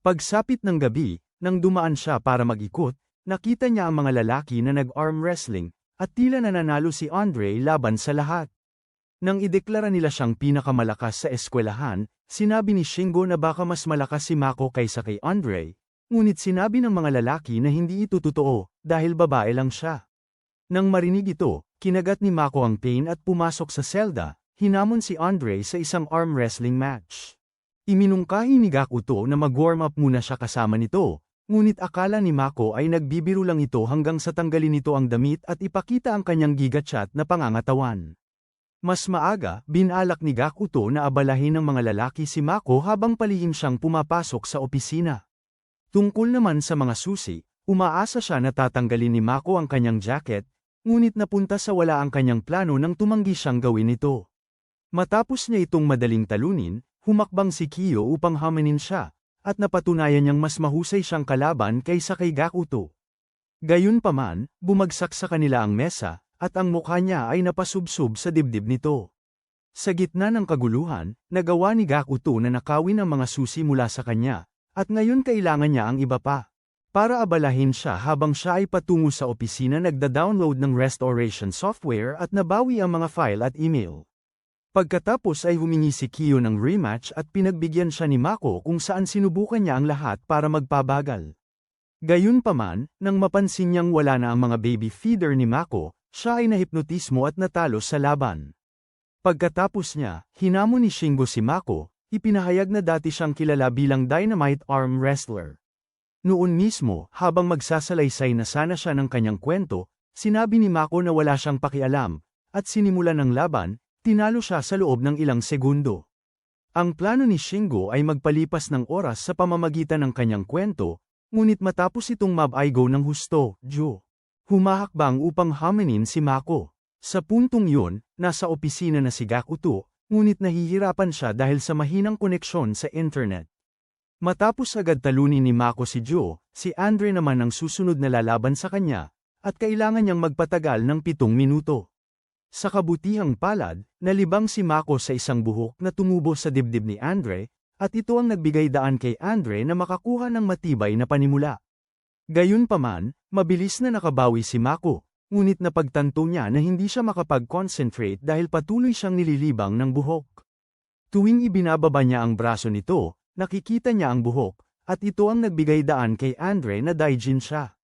S1: Pagsapit ng gabi, nang dumaan siya para mag-ikot, nakita niya ang mga lalaki na nag-arm wrestling, at tila nananalo si Andre laban sa lahat. Nang ideklara nila siyang pinakamalakas sa eskwelahan, sinabi ni Shingo na baka mas malakas si Mako kaysa kay Andre, ngunit sinabi ng mga lalaki na hindi ito totoo, dahil babae lang siya. Nang marinig ito, kinagat ni Mako ang pain at pumasok sa selda, hinamon si Andre sa isang arm wrestling match. Iminungkahi ni Gakuto na mag-warm up muna siya kasama nito, ngunit akala ni Mako ay nagbibiro lang ito hanggang sa tanggalin nito ang damit at ipakita ang kanyang gigachat na pangangatawan. Mas maaga, binalak ni Gakuto na abalahin ng mga lalaki si Mako habang palihim siyang pumapasok sa opisina. Tungkol naman sa mga susi, umaasa siya na tatanggalin ni Mako ang kanyang jacket, ngunit napunta sa wala ang kanyang plano nang tumanggi siyang gawin ito. Matapos niya itong madaling talunin, humakbang si Kiyo upang hamanin siya, at napatunayan niyang mas mahusay siyang kalaban kaysa kay Gakuto. Gayunpaman, bumagsak sa kanila ang mesa, at ang mukha niya ay napasubsob sa dibdib nito. Sa gitna ng kaguluhan, nagawa ni Gakuto na nakawin ang mga susi mula sa kanya, at ngayon kailangan niya ang iba pa. Para abalahin siya habang siya ay patungo sa opisina nagda-download ng restoration software at nabawi ang mga file at email. Pagkatapos ay humingi si Kiyo ng rematch at pinagbigyan siya ni Mako kung saan sinubukan niya ang lahat para magpabagal. Gayunpaman, nang mapansin niyang wala na ang mga baby feeder ni Mako, siya ay nahipnotismo at natalo sa laban. Pagkatapos niya, hinamon ni Shingo si Mako, ipinahayag na dati siyang kilala bilang Dynamite Arm Wrestler. Noon mismo, habang magsasalaysay na sana siya ng kanyang kwento, sinabi ni Mako na wala siyang pakialam, at sinimulan ng laban, tinalo siya sa loob ng ilang segundo. Ang plano ni Shingo ay magpalipas ng oras sa pamamagitan ng kanyang kwento, ngunit matapos itong mab-aigo ng husto, humahakbang upang hamanin si Mako. Sa puntong yun, nasa opisina na si Gakuto, ngunit nahihirapan siya dahil sa mahinang koneksyon sa internet. Matapos agad talunin ni Mako si si Andre naman ang susunod na lalaban sa kanya, at kailangan niyang magpatagal ng 7 minuto. Sa kabutihang palad, nalibang si Mako sa isang buhok na tumubo sa dibdib ni Andre, at ito ang nagbigay daan kay Andre na makakuha ng matibay na panimula. Gayunpaman, mabilis na nakabawi si Mako, ngunit napagtanto niya na hindi siya makapag-concentrate dahil patuloy siyang nililibang ng buhok. Tuwing ibinababa niya ang braso nito, nakikita niya ang buhok, at ito ang nagbigay daan kay Andre na daijin siya.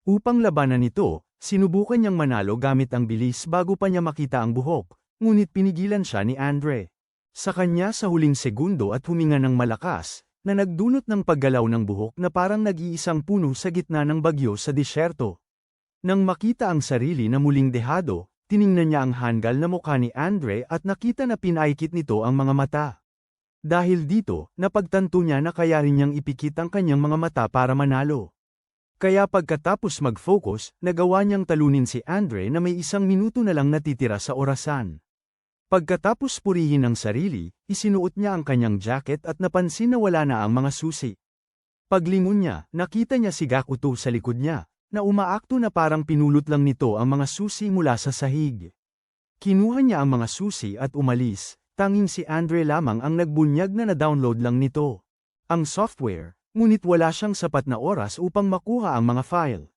S1: Upang labanan ito, sinubukan niyang manalo gamit ang bilis bago pa niya makita ang buhok, ngunit pinigilan siya ni Andre. Sa kanya sa huling segundo at huminga ng malakas, na nagdulot ng paggalaw ng buhok na parang nag-iisang puno sa gitna ng bagyo sa disyerto. Nang makita ang sarili na muling dehado, tiningnan niya ang hanggal na mukha ni Andre at nakita na pinaikit nito ang mga mata. Dahil dito, napagtanto niya na kaya rin niyang ipikit ang kanyang mga mata para manalo. Kaya pagkatapos mag-focus, nagawa niyang talunin si Andre na may 1 minuto na lang natitira sa orasan. Pagkatapos purihin ang sarili, isinuot niya ang kanyang jacket at napansin na wala na ang mga susi. Paglingon niya, nakita niya si Gakuto sa likod niya, na umaakto na parang pinulot lang nito ang mga susi mula sa sahig. Kinuha niya ang mga susi at umalis, tanging si Andre lamang ang nagbunyag na na-download lang nito ang software, ngunit wala siyang sapat na oras upang makuha ang mga file.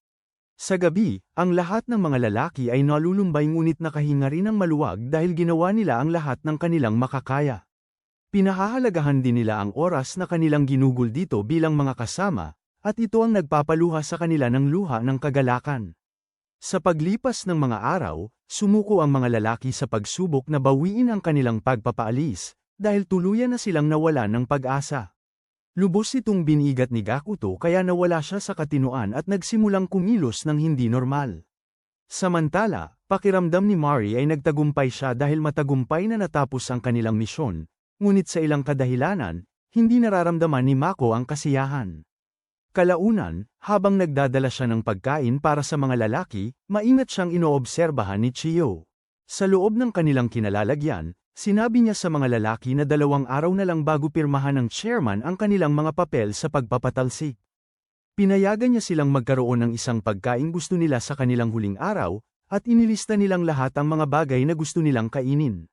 S1: Sa gabi, ang lahat ng mga lalaki ay nalulumbay ngunit nakahinga rin ng maluwag dahil ginawa nila ang lahat ng kanilang makakaya. Pinahahalagahan din nila ang oras na kanilang ginugol dito bilang mga kasama, at ito ang nagpapaluha sa kanila ng luha ng kagalakan. Sa paglipas ng mga araw, sumuko ang mga lalaki sa pagsubok na bawiin ang kanilang pagpapaalis, dahil tuluyan na silang nawala ng pag-asa. Lubos itong binigat ni Gakuto kaya nawala siya sa katinuan at nagsimulang kumilos ng hindi normal. Samantala, pakiramdam ni Mari ay nagtagumpay siya dahil matagumpay na natapos ang kanilang misyon, ngunit sa ilang kadahilanan, hindi nararamdaman ni Mako ang kasiyahan. Kalaunan, habang nagdadala siya ng pagkain para sa mga lalaki, maingat siyang inoobserbahan ni Chiyo. Sa loob ng kanilang kinalalagyan, sinabi niya sa mga lalaki na 2 araw na lang bago pirmahan ng chairman ang kanilang mga papel sa pagpapatalsik. Pinayagan niya silang magkaroon ng isang pagkain gusto nila sa kanilang huling araw, at inilista nilang lahat ang mga bagay na gusto nilang kainin.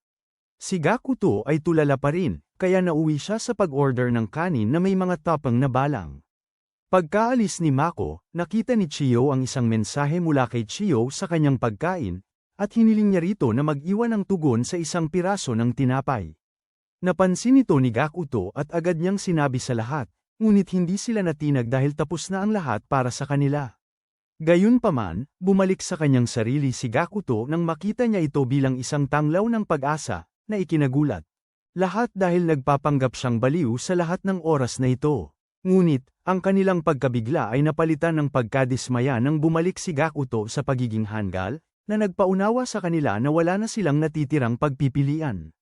S1: Si Gakuto ay tulala pa rin, kaya nauwi siya sa pag-order ng kanin na may mga tapang na balang. Pagkaalis ni Mako, nakita ni Chiyo ang isang mensahe mula kay Chiyo sa kanyang pagkain, at hiniling niya rito na mag-iwan ng tugon sa isang piraso ng tinapay. Napansin ito ni Gakuto at agad niyang sinabi sa lahat, ngunit hindi sila natinag dahil tapos na ang lahat para sa kanila. Gayunpaman, bumalik sa kanyang sarili si Gakuto nang makita niya ito bilang isang tanglaw ng pag-asa, na ikinagulat. Lahat dahil nagpapanggap siyang baliw sa lahat ng oras na ito. Ngunit, ang kanilang pagkabigla ay napalitan ng pagkadismaya nang bumalik si Gakuto sa pagiging hanggal, na nagpaunawa sa kanila na wala na silang natitirang pagpipilian.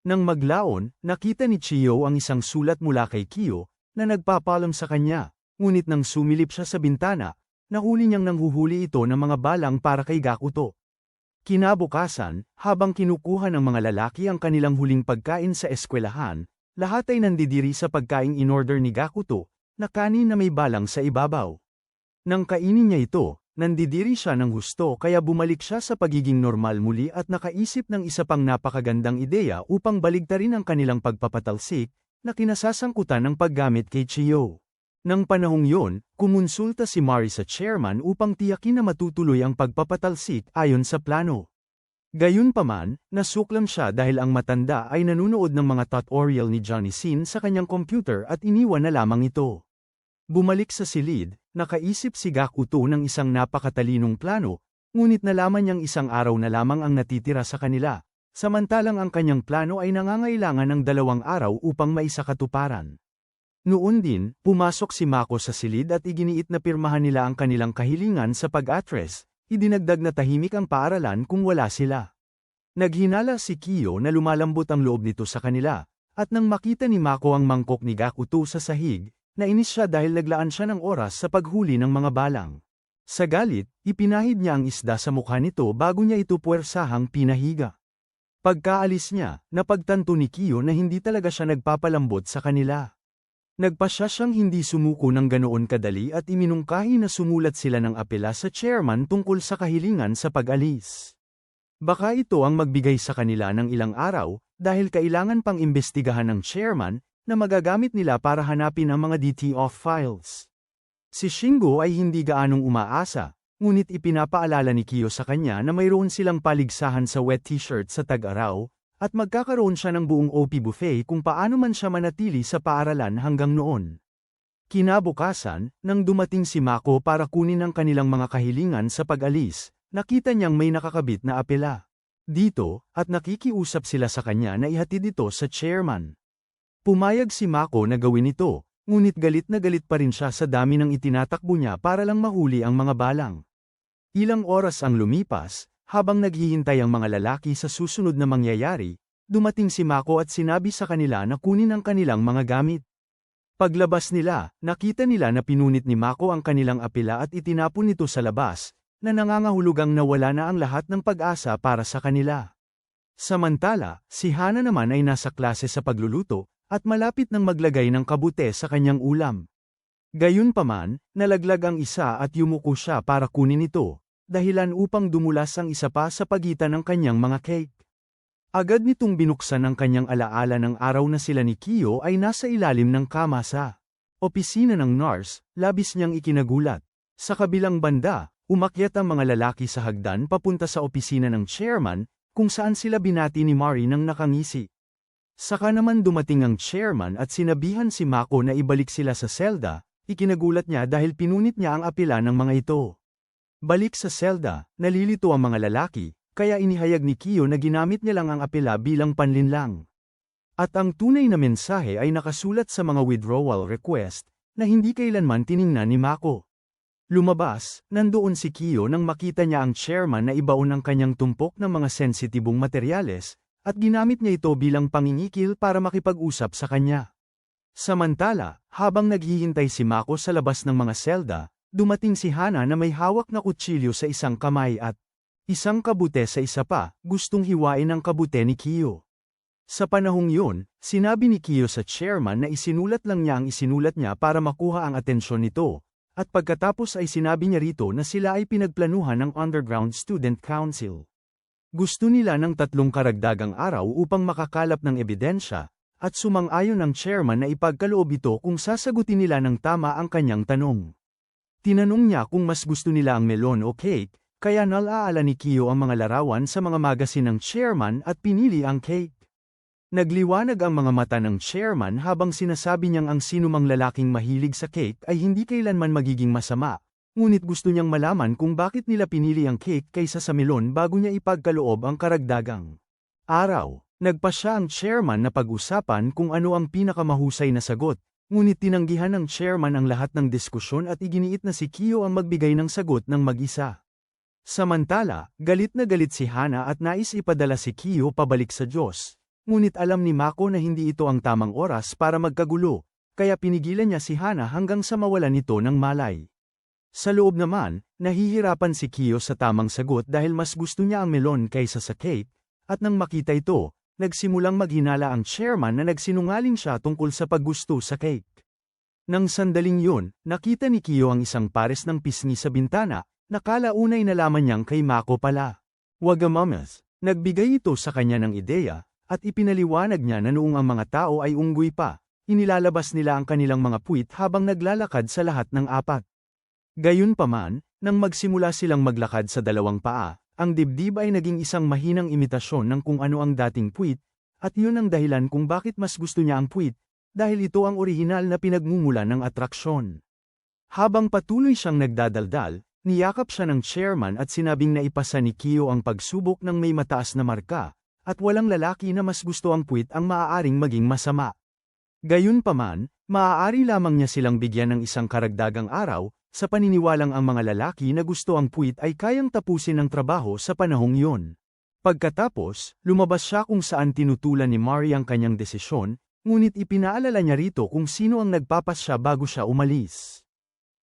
S1: Nang maglaon, nakita ni Chiyo ang isang sulat mula kay Kiyo, na nagpapalam sa kanya, ngunit nang sumilip siya sa bintana, nahuli niyang nanghuhuli ito ng mga balang para kay Gakuto. Kinabukasan, habang kinukuha ng mga lalaki ang kanilang huling pagkain sa eskwelahan, lahat ay nandidiri sa pagkaing in-order ni Gakuto, na kanin na may balang sa ibabaw. Nang kainin niya ito, nandidiri siya ng husto kaya bumalik siya sa pagiging normal muli at nakaisip ng isa pang napakagandang ideya upang baligtarin ang kanilang pagpapatalsik, na kinasasangkutan ng paggamit kay Chiyo. Nang panahong yon, kumonsulta si Mari sa chairman upang tiyakin na matutuloy ang pagpapatalsik ayon sa plano. Gayunpaman, nasuklam siya dahil ang matanda ay nanunood ng mga tutorial ni Johnny Sin sa kanyang computer at iniwan na lamang ito. Bumalik sa silid, nakaisip si Gakuto ng isang napakatalinong plano, ngunit nalaman niyang isang araw na lamang ang natitira sa kanila, samantalang ang kanyang plano ay nangangailangan ng 2 araw upang maisakatuparan. Noon din, pumasok si Mako sa silid at iginiit na pirmahan nila ang kanilang kahilingan sa pag-atres, idinagdag na tahimik ang paaralan kung wala sila. Naghinala si Kiyo na lumalambot ang loob nito sa kanila, at nang makita ni Mako ang mangkok ni Gakuto sa sahig, nainis siya dahil naglaan siya ng oras sa paghuli ng mga balang. Sa galit, ipinahid niya ang isda sa mukha nito bago niya ito puwersahang pinahiga. Pagkaalis niya, napagtanto ni Kiyo na hindi talaga siya nagpapalambot sa kanila. Nagpasya siyang hindi sumuko ng ganoon kadali at iminungkahi na sumulat sila ng apela sa chairman tungkol sa kahilingan sa pag-alis. Baka ito ang magbigay sa kanila ng ilang araw, dahil kailangan pang imbestigahan ng chairman, na magagamit nila para hanapin ang mga DT-off files. Si Shingo ay hindi gaanong umaasa, ngunit ipinapaalala ni Kiyo sa kanya na mayroon silang paligsahan sa wet t-shirt sa tag-araw, at magkakaroon siya ng buong OP buffet kung paano man siya manatili sa paaralan hanggang noon. Kinabukasan, nang dumating si Mako para kunin ang kanilang mga kahilingan sa pag-alis, nakita niyang may nakakabit na apela dito, at nakikiusap sila sa kanya na ihatid ito sa chairman. Pumayag si Mako na gawin ito, ngunit galit na galit pa rin siya sa dami ng itinatakbo niya para lang mahuli ang mga balang. Ilang oras ang lumipas, habang naghihintay ang mga lalaki sa susunod na mangyayari, dumating si Mako at sinabi sa kanila na kunin ang kanilang mga gamit. Paglabas nila, nakita nila na pinunit ni Mako ang kanilang apela at itinapon ito sa labas, na nangangahulugang nawala na ang lahat ng pag-asa para sa kanila. Samantala, si Hana naman ay nasa klase sa pagluluto, at malapit nang maglagay ng kabute sa kanyang ulam. Gayunpaman, nalaglag ang isa at yumuko siya para kunin ito, dahilan upang dumulas ang isa pa sa pagitan ng kanyang mga cake. Agad nitong binuksan ang kanyang alaala ng araw na sila ni Kiyo ay nasa ilalim ng kama sa opisina ng nurse, labis niyang ikinagulat. Sa kabilang banda, umakyat ang mga lalaki sa hagdan papunta sa opisina ng chairman, kung saan sila binati ni Mari nang nakangisi. Saka naman dumating ang chairman at sinabihan si Mako na ibalik sila sa selda, ikinagulat niya dahil pinunit niya ang apela ng mga ito. Balik sa selda, nalilito ang mga lalaki, kaya inihayag ni Kiyo na ginamit niya lang ang apela bilang panlinlang. At ang tunay na mensahe ay nakasulat sa mga withdrawal request, na hindi kailanman tiningnan ni Mako. Lumabas, nandoon si Kiyo nang makita niya ang chairman na ibaon ang kanyang tumpok ng mga sensitibong materyales, at ginamit niya ito bilang pangingikil para makipag-usap sa kanya. Samantala, habang naghihintay si Mako sa labas ng mga selda, dumating si Hana na may hawak na kutsilyo sa isang kamay at isang kabute sa isa pa, gustong hiwain ang kabute ni Kiyo. Sa panahong yun, sinabi ni Kiyo sa chairman na isinulat lang niya ang isinulat niya para makuha ang atensyon nito, at pagkatapos ay sinabi niya rito na sila ay pinagplanuhan ng Underground Student Council. Gusto nila ng 3 karagdagang araw upang makakalap ng ebidensya, at sumang-ayon ang chairman na ipagkaloob ito kung sasagutin nila ng tama ang kanyang tanong. Tinanong niya kung mas gusto nila ang melon o cake, kaya nalaala ni Kiyo ang mga larawan sa mga magasin ng chairman at pinili ang cake. Nagliwanag ang mga mata ng chairman habang sinasabi niyang ang sinumang lalaking mahilig sa cake ay hindi kailanman magiging masama, ngunit gusto niyang malaman kung bakit nila pinili ang cake kaysa sa melon bago niya ipagkaloob ang karagdagang araw. Nagpasya ang chairman na pag-usapan kung ano ang pinakamahusay na sagot, ngunit tinanggihan ng chairman ang lahat ng diskusyon at iginiit na si Kiyo ang magbigay ng sagot ng mag-isa. Samantala, galit na galit si Hana at nais ipadala si Kiyo pabalik sa Diyos, ngunit alam ni Mako na hindi ito ang tamang oras para magkagulo, kaya pinigilan niya si Hana hanggang sa mawalan ito ng malay. Sa loob naman, nahihirapan si Kiyo sa tamang sagot dahil mas gusto niya ang melon kaysa sa cake, at nang makita ito, nagsimulang maghinala ang chairman na nagsinungaling siya tungkol sa paggusto sa cake. Nang sandaling yun, nakita ni Kiyo ang isang pares ng pisngi sa bintana, nakala unay nalaman niyang kay Mako pala. Wagamamas, nagbigay ito sa kanya ng ideya, at ipinaliwanag niya na noong ang mga tao ay unggoy pa, inilalabas nila ang kanilang mga puwit habang naglalakad sa lahat ng 4. Gayunpaman, nang magsimula silang maglakad sa 2 paa, ang dibdib ay naging isang mahinang imitasyon ng kung ano ang dating puwit, at yun ang dahilan kung bakit mas gusto niya ang puwit, dahil ito ang orihinal na pinagmumulan ng atraksyon. Habang patuloy siyang nagdadaldal, niyakap siya ng chairman at sinabing naipasa ni Kiyo ang pagsubok ng may mataas na marka, at walang lalaki na mas gusto ang puwit ang maaaring maging masama. Gayunpaman, maaari lamang niya silang bigyan ng isang karagdagang araw, sa paniniwalang ang mga lalaki na gusto ang puwit ay kayang tapusin ang trabaho sa panahong yun. Pagkatapos, lumabas siya kung saan tinutulan ni Mari ang kanyang desisyon, ngunit ipinaalala niya rito kung sino ang nagpapasya bago siya umalis.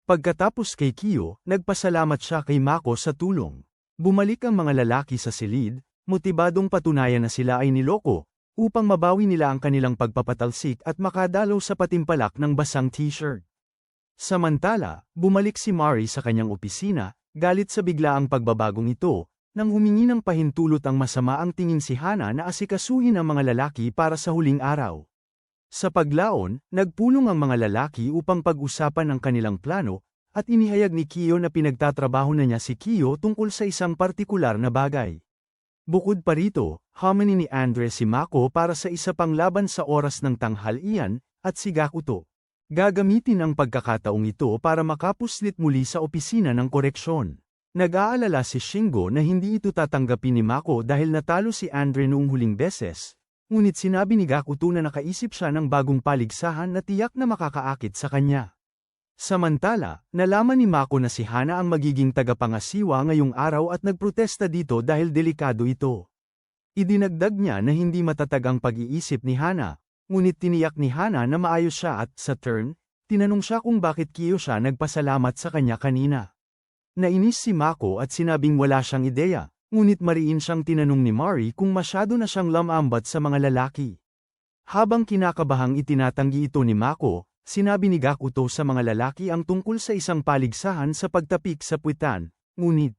S1: Pagkatapos kay Kiyo, nagpasalamat siya kay Mako sa tulong. Bumalik ang mga lalaki sa silid, motibadong patunayan na sila ay niloko, upang mabawi nila ang kanilang pagpapatalsik at makadalaw sa patimpalak ng basang t-shirt. Samantala, bumalik si Mari sa kanyang opisina, galit sa biglaang pagbabagong ito, nang humingi ng pahintulot ang masama ang tingin si Hana na asikasuhin ang mga lalaki para sa huling araw. Sa paglaon, nagpulong ang mga lalaki upang pag-usapan ang kanilang plano, at inihayag ni Kiyo na pinagtatrabaho na niya si Kiyo tungkol sa isang partikular na bagay. Bukod pa rito, hamani ni Andre si Mako para sa isa pang laban sa oras ng tanghalian, at si Gakuto. Gagamitin ang pagkakataong ito para makapuslit muli sa opisina ng koreksyon. Nag-aalala si Shingo na hindi ito tatanggapin ni Mako dahil natalo si Andre noong huling beses, ngunit sinabi ni Gakuto na nakaisip siya ng bagong paligsahan na tiyak na makakaakit sa kanya. Samantala, nalaman ni Mako na si Hana ang magiging tagapangasiwa ngayong araw at nagprotesta dito dahil delikado ito. Idinagdag niya na hindi matatag ang pag-iisip ni Hana, ngunit tiniyak ni Hana na maayos siya at, sa turn, tinanong siya kung bakit Kiyo siya nagpasalamat sa kanya kanina. Nainis si Mako at sinabing wala siyang ideya, ngunit mariin siyang tinanong ni Mari kung masyado na siyang lamambat sa mga lalaki. Habang kinakabahang itinatanggi ito ni Mako, sinabi ni Gakuto sa mga lalaki ang tungkol sa isang paligsahan sa pagtapik sa puwitan, ngunit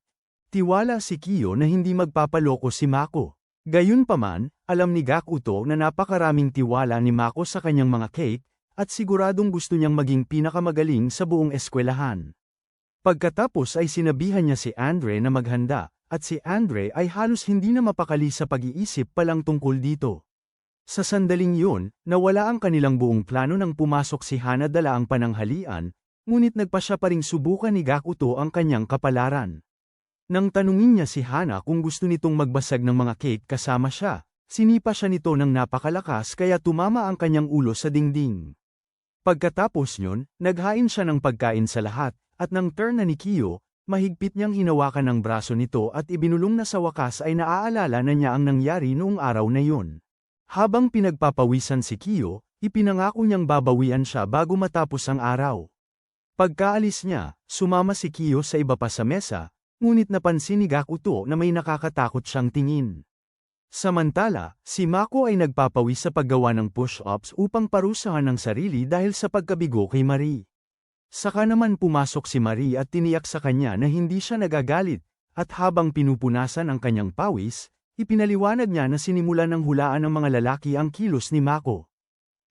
S1: tiwala si Kiyo na hindi magpapaloko si Mako. Gayunpaman, alam ni Gakuto na napakaraming tiwala ni Mako sa kanyang mga cake, at siguradong gusto niyang maging pinakamagaling sa buong eskwelahan. Pagkatapos ay sinabihan niya si Andre na maghanda, at si Andre ay halos hindi na mapakali sa pag-iisip pa lang tungkol dito. Sa sandaling yun, nawala ang kanilang buong plano nang pumasok si Hana dala ang pananghalian, ngunit nagpa siya pa ring subukan ni Gakuto ang kanyang kapalaran. Nang tanungin niya si Hana kung gusto nitong magbasag ng mga cake kasama siya, sinipa siya nito ng napakalakas kaya tumama ang kanyang ulo sa dingding. Pagkatapos nyon, naghain siya ng pagkain sa lahat, at nang turn na ni Kiyo, mahigpit niyang hinawakan ang braso nito at ibinulong na sa wakas ay naaalala na niya ang nangyari noong araw na yun. Habang pinagpapawisan si Kiyo, ipinangako niyang babawian siya bago matapos ang araw. Pagkaalis niya, sumama si Kiyo sa iba pa sa mesa, ngunit napansin ni Gakuto na may nakakatakot siyang tingin. Samantala, si Mako ay nagpapawis sa paggawa ng push-ups upang parusahan ang sarili dahil sa pagkabigo kay Marie. Saka naman pumasok si Marie at tiniyak sa kanya na hindi siya nagagalit, at habang pinupunasan ang kanyang pawis, ipinaliwanag niya na sinimulan ng hulaan ng mga lalaki ang kilos ni Mako.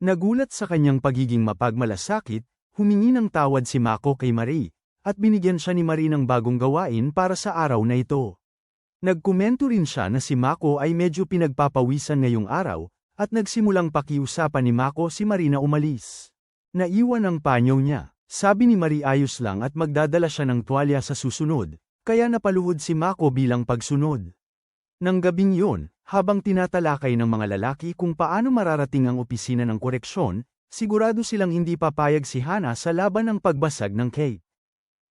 S1: Nagulat sa kanyang pagiging mapagmalasakit, humingi ng tawad si Mako kay Marie, at binigyan siya ni Marie ng bagong gawain para sa araw na ito. Nagkomento rin siya na si Mako ay medyo pinagpapawisan ngayong araw, at nagsimulang pakiusapan ni Mako si Marie na umalis. Naiwan ang panyo niya. Sabi ni Marie ayos lang at magdadala siya ng tuwalya sa susunod, kaya napaluhod si Mako bilang pagsunod. Nang gabing yun, habang tinatalakay ng mga lalaki kung paano mararating ang opisina ng koreksyon, sigurado silang hindi papayag si Hana sa laban ng pagbasag ng cake.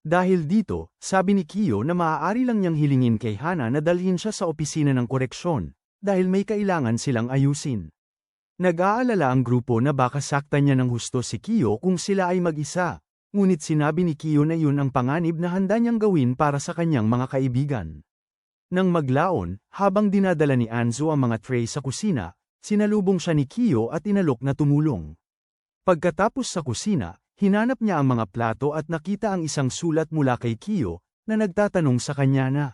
S1: Dahil dito, sabi ni Kiyo na maaari lang niyang hilingin kay Hana na dalhin siya sa opisina ng koreksyon, dahil may kailangan silang ayusin. Nag-aalala ang grupo na baka saktan niya ng husto si Kiyo kung sila ay mag-isa, ngunit sinabi ni Kiyo na yun ang panganib na handa niyang gawin para sa kanyang mga kaibigan. Nang maglaon, habang dinadala ni Anzo ang mga tray sa kusina, sinalubong siya ni Kiyo at inalok na tumulong. Pagkatapos sa kusina, hinanap niya ang mga plato at nakita ang isang sulat mula kay Kiyo, na nagtatanong sa kanya na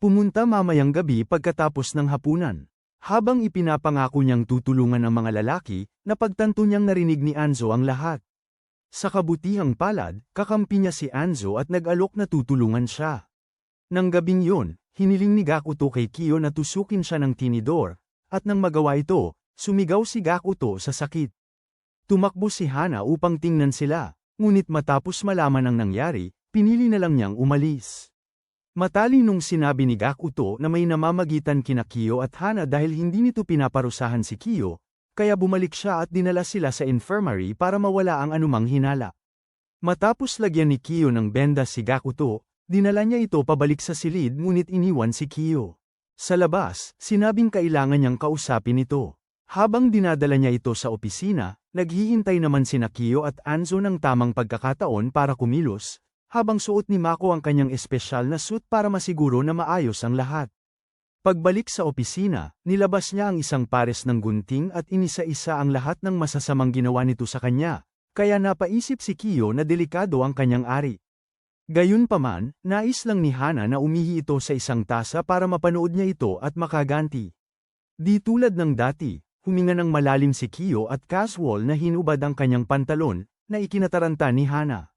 S1: pumunta mamayang gabi pagkatapos ng hapunan. Habang ipinapangako niyang tutulungan ang mga lalaki, napagtanto niyang narinig ni Anzo ang lahat. Sa kabutihang palad, kakampi niya si Anzo at nag-alok na tutulungan siya. Nang gabing yun, hiniling ni Gakuto kay Kiyo na tusukin siya ng tinidor, at nang magawa ito, sumigaw si Gakuto sa sakit. Tumakbo si Hana upang tingnan sila, ngunit matapos malaman ang nangyari, pinili na lang niyang umalis. Matalinong sinabi ni Gakuto na may namamagitan kina Kiyo at Hana dahil hindi nito pinaparusahan si Kiyo, kaya bumalik siya at dinala sila sa infirmary para mawala ang anumang hinala. Matapos lagyan ni Kiyo ng benda si Gakuto, dinala niya ito pabalik sa silid ngunit iniwan si Kiyo. Sa labas, sinabing kailangan niyang kausapin ito. Habang dinadala niya ito sa opisina, naghihintay naman sina Kiyo at Anzo ng tamang pagkakataon para kumilos, habang suot ni Mako ang kanyang espesyal na suit para masiguro na maayos ang lahat. Pagbalik sa opisina, nilabas niya ang isang pares ng gunting at inisa-isa ang lahat ng masasamang ginawa nito sa kanya, kaya napaisip si Kiyo na delikado ang kanyang ari. Gayunpaman, nais lang ni Hana na umihi ito sa isang tasa para mapanood niya ito at makaganti. Di tulad ng dati, huminga ng malalim si Kiyo at casual na hinubad ang kanyang pantalon, na ikinataranta ni Hana.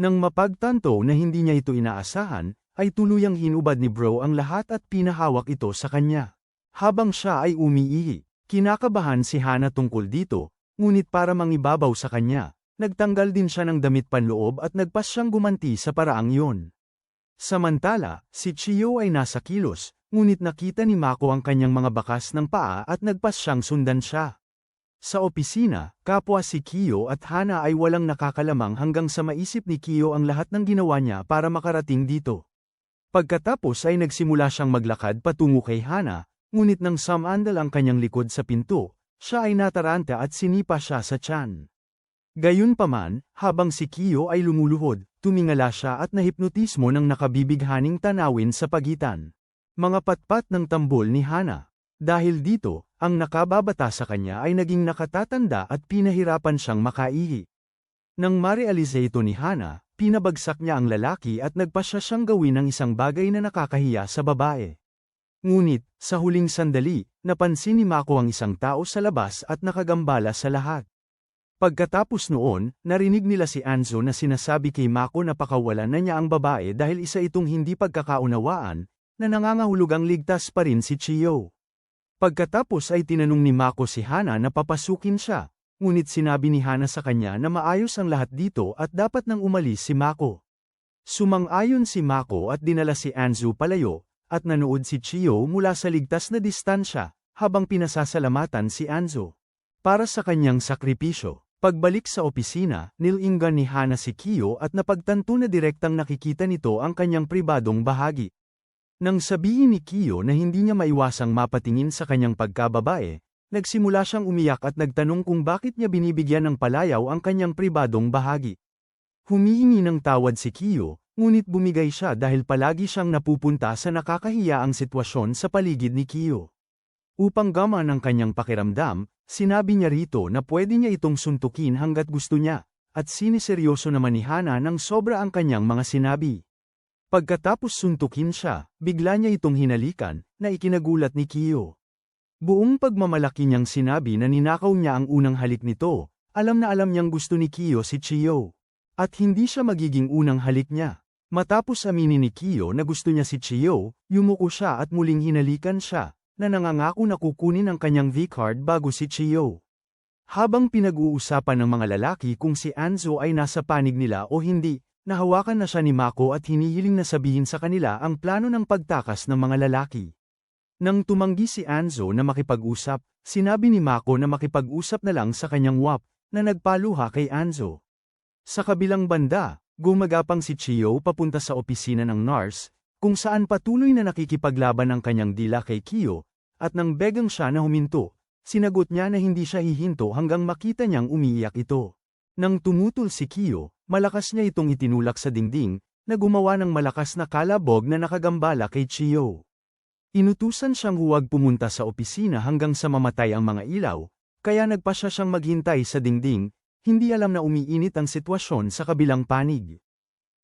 S1: Nang mapagtanto na hindi niya ito inaasahan, ay tuluyang hinubad ni Bro ang lahat at pinahawak ito sa kanya. Habang siya ay umiihi, kinakabahan si Hana tungkol dito, ngunit para mangibabaw sa kanya, nagtanggal din siya ng damit panloob at nagpas siyang gumanti sa paraang iyon. Samantala, si Chiyo ay nasa kilos, ngunit nakita ni Mako ang kanyang mga bakas ng paa at nagpas siyang sundan siya. Sa opisina, kapwa si Kiyo at Hana ay walang nakakalamang hanggang sa maisip ni Kiyo ang lahat ng ginawa niya para makarating dito. Pagkatapos ay nagsimula siyang maglakad patungo kay Hana, ngunit nang sumandal ang kanyang likod sa pinto, siya ay nataranta at sinipa siya sa tiyan. Gayunpaman, habang si Kiyo ay lumuluhod, tumingala siya at nahipnotismo ng nakabibighaning tanawin sa pagitan. Mga patpat ng tambol ni Hana. Dahil dito, ang nakababata sa kanya ay naging nakatatanda at pinahirapan siyang makaihi. Nang marealize ito ni Hana, pinabagsak niya ang lalaki at nagpasya siyang gawin ang isang bagay na nakakahiya sa babae. Ngunit, sa huling sandali, napansin ni Mako ang isang tao sa labas at nakagambala sa lahat. Pagkatapos noon, narinig nila si Anzo na sinasabi kay Mako na pakawalan na niya ang babae dahil isa itong hindi pagkakaunawaan, na nangangahulugang ligtas pa rin si Chiyo. Pagkatapos ay tinanong ni Mako si Hana na papasukin siya, ngunit sinabi ni Hana sa kanya na maayos ang lahat dito at dapat nang umalis si Mako. Sumang-ayon si Mako at dinala si Anzo palayo, at nanood si Chiyo mula sa ligtas na distansya, habang pinasasalamatan si Anzo para sa kanyang sakripisyo. Pagbalik sa opisina, nilinggan ni Hana si Kiyo at napagtanto na direktang nakikita nito ang kanyang pribadong bahagi. Nang sabihin ni Kiyo na hindi niya maiwasang mapatingin sa kanyang pagkababae, nagsimula siyang umiyak at nagtanong kung bakit niya binibigyan ng palayaw ang kanyang pribadong bahagi. Humihingi ng tawad si Kiyo, ngunit bumigay siya dahil palagi siyang napupunta sa nakakahiyaang sitwasyon sa paligid ni Kiyo. Upang gaman ang kanyang pakiramdam, sinabi niya rito na pwede niya itong suntukin hanggat gusto niya, at siniseryoso naman ni Hana ng sobra ang kanyang mga sinabi. Pagkatapos suntukin siya, bigla niya itong hinalikan, na ikinagulat ni Kiyo. Buong pagmamalaki niyang sinabi na ninakaw niya ang unang halik nito, alam na alam niyang gusto ni Kiyo si Chiyo. At hindi siya magiging unang halik niya. Matapos aminin ni Kiyo na gusto niya si Chiyo, yumuko siya at muling hinalikan siya, na nangangako na kukunin ang kanyang V-card bago si Chiyo. Habang pinag-uusapan ng mga lalaki kung si Anzo ay nasa panig nila o hindi, nahawakan na siya ni Mako at hinihiling na sabihin sa kanila ang plano ng pagtakas ng mga lalaki. Nang tumanggi si Anzo na makipag-usap, sinabi ni Mako na makipag-usap na lang sa kanyang WAP, na nagpaluha kay Anzo. Sa kabilang banda, gumagapang si Chiyo papunta sa opisina ng nurse, kung saan patuloy na nakikipaglaban ang kanyang dila kay Kiyo, at nang begang siya na huminto, sinagot niya na hindi siya hihinto hanggang makita niyang umiiyak ito. Nang tumutol si Kiyo, malakas niya itong itinulak sa dingding, na gumawa ng malakas na kalabog na nakagambala kay Chiyo. Inutusan siyang huwag pumunta sa opisina hanggang sa mamatay ang mga ilaw, kaya nagpasya siyang maghintay sa dingding, hindi alam na umiinit ang sitwasyon sa kabilang panig.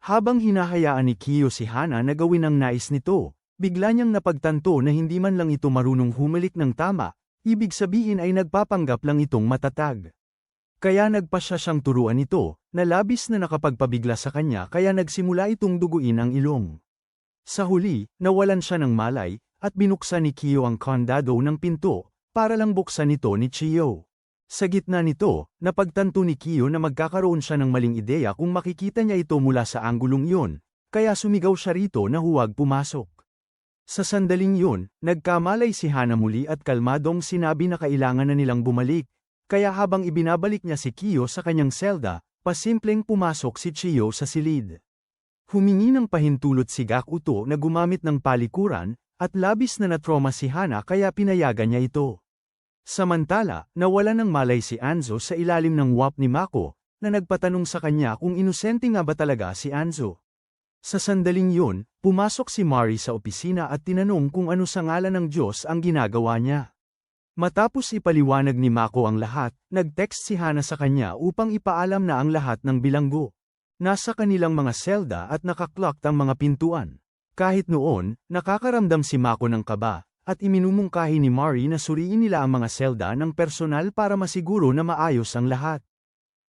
S1: Habang hinahayaan ni Kiyo si Hana na gawin ang nais nito, bigla niyang napagtanto na hindi man lang ito marunong humalik ng tama, ibig sabihin ay nagpapanggap lang itong matatag. Kaya nagpasya siyang turuan ito, na labis na nakapagpabigla sa kanya kaya nagsimula itong duguin ang ilong. Sa huli, nawalan siya ng malay, at binuksan ni Kiyo ang kandado ng pinto, para lang buksan ito ni Chiyo. Sa gitna nito, napagtanto ni Kiyo na magkakaroon siya ng maling ideya kung makikita niya ito mula sa anggulong iyon, kaya sumigaw siya rito na huwag pumasok. Sa sandaling yun, nagkamalay si Hana muli at kalmadong sinabi na kailangan na nilang bumalik, kaya habang ibinabalik niya si Kiyo sa kanyang selda, pasimpleng pumasok si Chiyo sa silid. Humingi ng pahintulot si Gakuto na gumamit ng palikuran, at labis na natroma si Hana kaya pinayagan niya ito. Samantala, nawala ng malay si Anzo sa ilalim ng WAP ni Mako, na nagpatanong sa kanya kung inosente nga ba talaga si Anzo. Sa sandaling yun, pumasok si Mari sa opisina at tinanong kung ano sa ngalan ng Diyos ang ginagawa niya. Matapos ipaliwanag ni Mako ang lahat, nag-text si Hana sa kanya upang ipaalam na ang lahat ng bilanggo. Nasa kanilang mga selda at nakaklock ang mga pintuan. Kahit noon, nakakaramdam si Mako ng kaba, at iminumungkahi ni Mari na suriin nila ang mga selda ng personal para masiguro na maayos ang lahat.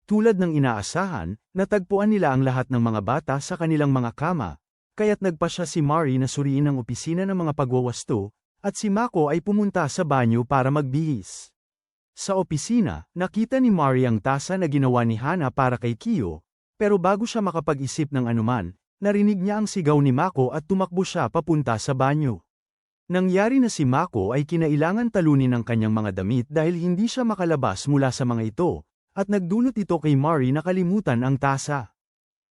S1: Tulad ng inaasahan, natagpuan nila ang lahat ng mga bata sa kanilang mga kama, kaya't nagpasya si Mari na suriin ang opisina ng mga pagwawasto, at si Mako ay pumunta sa banyo para magbihis. Sa opisina, nakita ni Mari ang tasa na ginawa ni Hana para kay Kiyo, pero bago siya makapag-isip ng anuman, narinig niya ang sigaw ni Mako at tumakbo siya papunta sa banyo. Nangyari na si Mako ay kinailangan talunin ang kanyang mga damit dahil hindi siya makalabas mula sa mga ito, at nagdulot ito kay Mari na kalimutan ang tasa.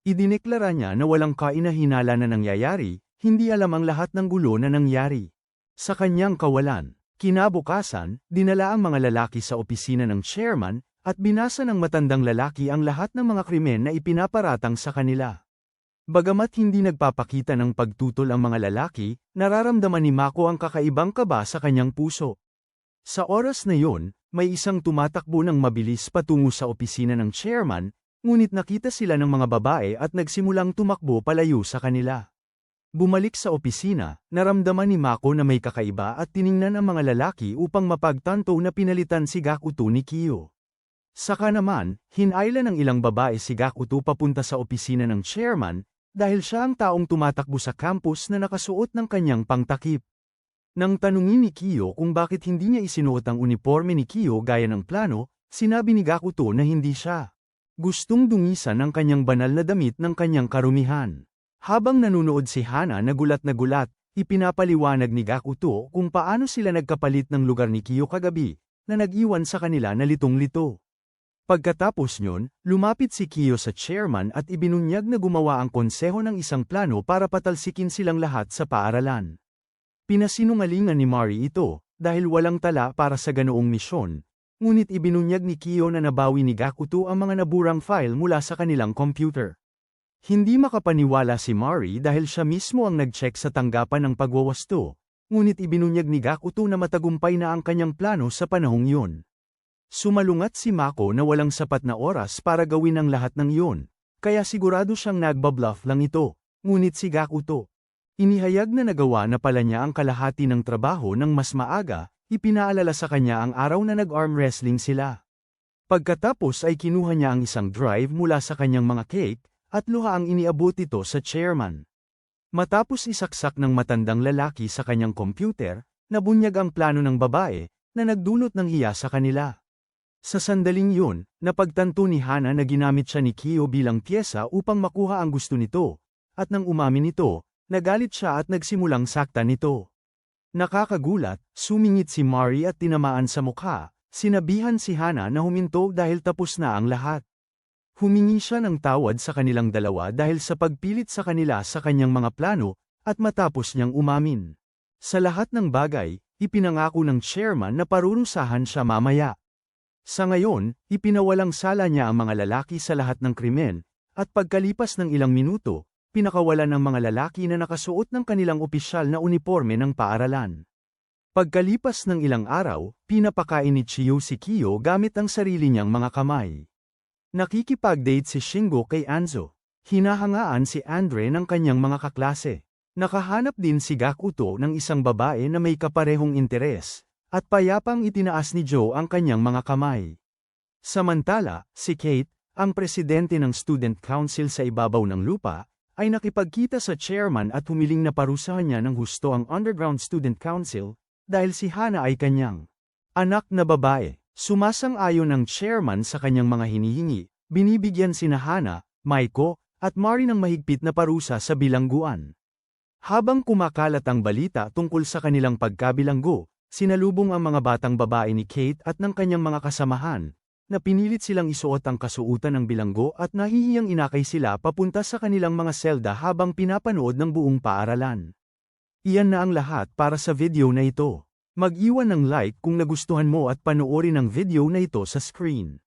S1: Idineklara niya na walang kainahinala na nangyayari, hindi alam ang lahat ng gulo na nangyari. Sa kanyang kawalan, kinabukasan, dinala ang mga lalaki sa opisina ng chairman, at binasa ng matandang lalaki ang lahat ng mga krimen na ipinaparatang sa kanila. Bagamat hindi nagpapakita ng pagtutol ang mga lalaki, nararamdaman ni Mako ang kakaibang kaba sa kanyang puso. Sa oras na yon, may isang tumatakbo ng mabilis patungo sa opisina ng chairman, Ngunit nakita sila ng mga babae at nagsimulang tumakbo palayo sa kanila. Bumalik sa opisina, naramdaman ni Mako na may kakaiba at tiningnan ang mga lalaki upang mapagtanto na pinalitan si Gakuto ni Kiyo. Saka naman, hinailan ng ilang babae si Gakuto papunta sa opisina ng chairman, dahil siya ang taong tumatakbo sa campus na nakasuot ng kanyang pangtakip. Nang tanungin ni Kiyo kung bakit hindi niya isinuot ang uniforme ni Kiyo gaya ng plano, sinabi ni Gakuto na hindi siya gustong dungisan ang kanyang banal na damit ng kanyang karumihan. Habang nanunood si Hana na gulat, ipinapaliwanag ni Gakuto kung paano sila nagkapalit ng lugar ni Kiyo kagabi, na nag-iwan sa kanila na litong-lito. Pagkatapos nyon, lumapit si Kiyo sa chairman at ibinunyag na gumawa ang konseho ng isang plano para patalsikin silang lahat sa paaralan. Pinasinungalingan ni Mari ito, dahil walang tala para sa ganoong misyon, ngunit ibinunyag ni Kiyo na nabawi ni Gakuto ang mga naburang file mula sa kanilang computer. Hindi makapaniwala si Mari dahil siya mismo ang nag-check sa tanggapan ng pagwawasto, ngunit ibinunyag ni Gakuto na matagumpay na ang kanyang plano sa panahong yun. Sumalungat si Mako na walang sapat na oras para gawin ang lahat ng iyon, kaya sigurado siyang nagbabluff lang ito, ngunit si Gakuto, inihayag na nagawa na pala niya ang kalahati ng trabaho ng mas maaga, ipinaalala sa kanya ang araw na nag-arm wrestling sila. Pagkatapos ay kinuha niya ang isang drive mula sa kanyang mga cake, at luha ang iniabot ito sa chairman. Matapos isaksak ng matandang lalaki sa kanyang computer, nabunyag ang plano ng babae, na nagdulot ng hiya sa kanila. Sa sandaling yun, napagtanto ni Hana na ginamit siya ni Kiyo bilang pyesa upang makuha ang gusto nito, at nang umamin nito, nagalit siya at nagsimulang saktan nito. Nakakagulat, sumingit si Mari at tinamaan sa mukha, sinabihan si Hana na huminto dahil tapos na ang lahat. Humingi siya ng tawad sa kanilang dalawa dahil sa pagpilit sa kanila sa kanyang mga plano, at matapos niyang umamin. Sa lahat ng bagay, ipinangako ng chairman na parurusahan siya mamaya. Sa ngayon, ipinawalang sala niya ang mga lalaki sa lahat ng krimen, at pagkalipas ng ilang minuto, pinakawalan ng mga lalaki na nakasuot ng kanilang opisyal na uniforme ng paaralan. Pagkalipas ng ilang araw, pinapakain ni Chiyo si Kiyo gamit ang sarili niyang mga kamay. Nakikipag-date si Shingo kay Anzo. Hinahangaan si Andre ng kanyang mga kaklase. Nakahanap din si Gakuto ng isang babae na may kaparehong interes, at payapang itinaas ni Joe ang kanyang mga kamay. Samantala, si Kate, ang presidente ng Student Council sa ibabaw ng lupa, ay nakipagkita sa chairman at humiling na parusahan niya ng husto ang Underground Student Council, dahil si Hana ay kanyang anak na babae. Sumasang-ayon ng chairman sa kanyang mga hinihingi, binibigyan sina Hana, Maiko, at Mari ng mahigpit na parusa sa bilangguan. Habang kumakalat ang balita tungkol sa kanilang pagkabilanggo, sinalubong ang mga batang babae ni Kate at ng kanyang mga kasamahan, na pinilit silang isuot ang kasuutan ng bilanggo at nahihiyang inakay sila papunta sa kanilang mga selda habang pinapanood ng buong paaralan. Iyan na ang lahat para sa video na ito. Mag-iwan ng like kung nagustuhan mo at panoorin ang video na ito sa screen.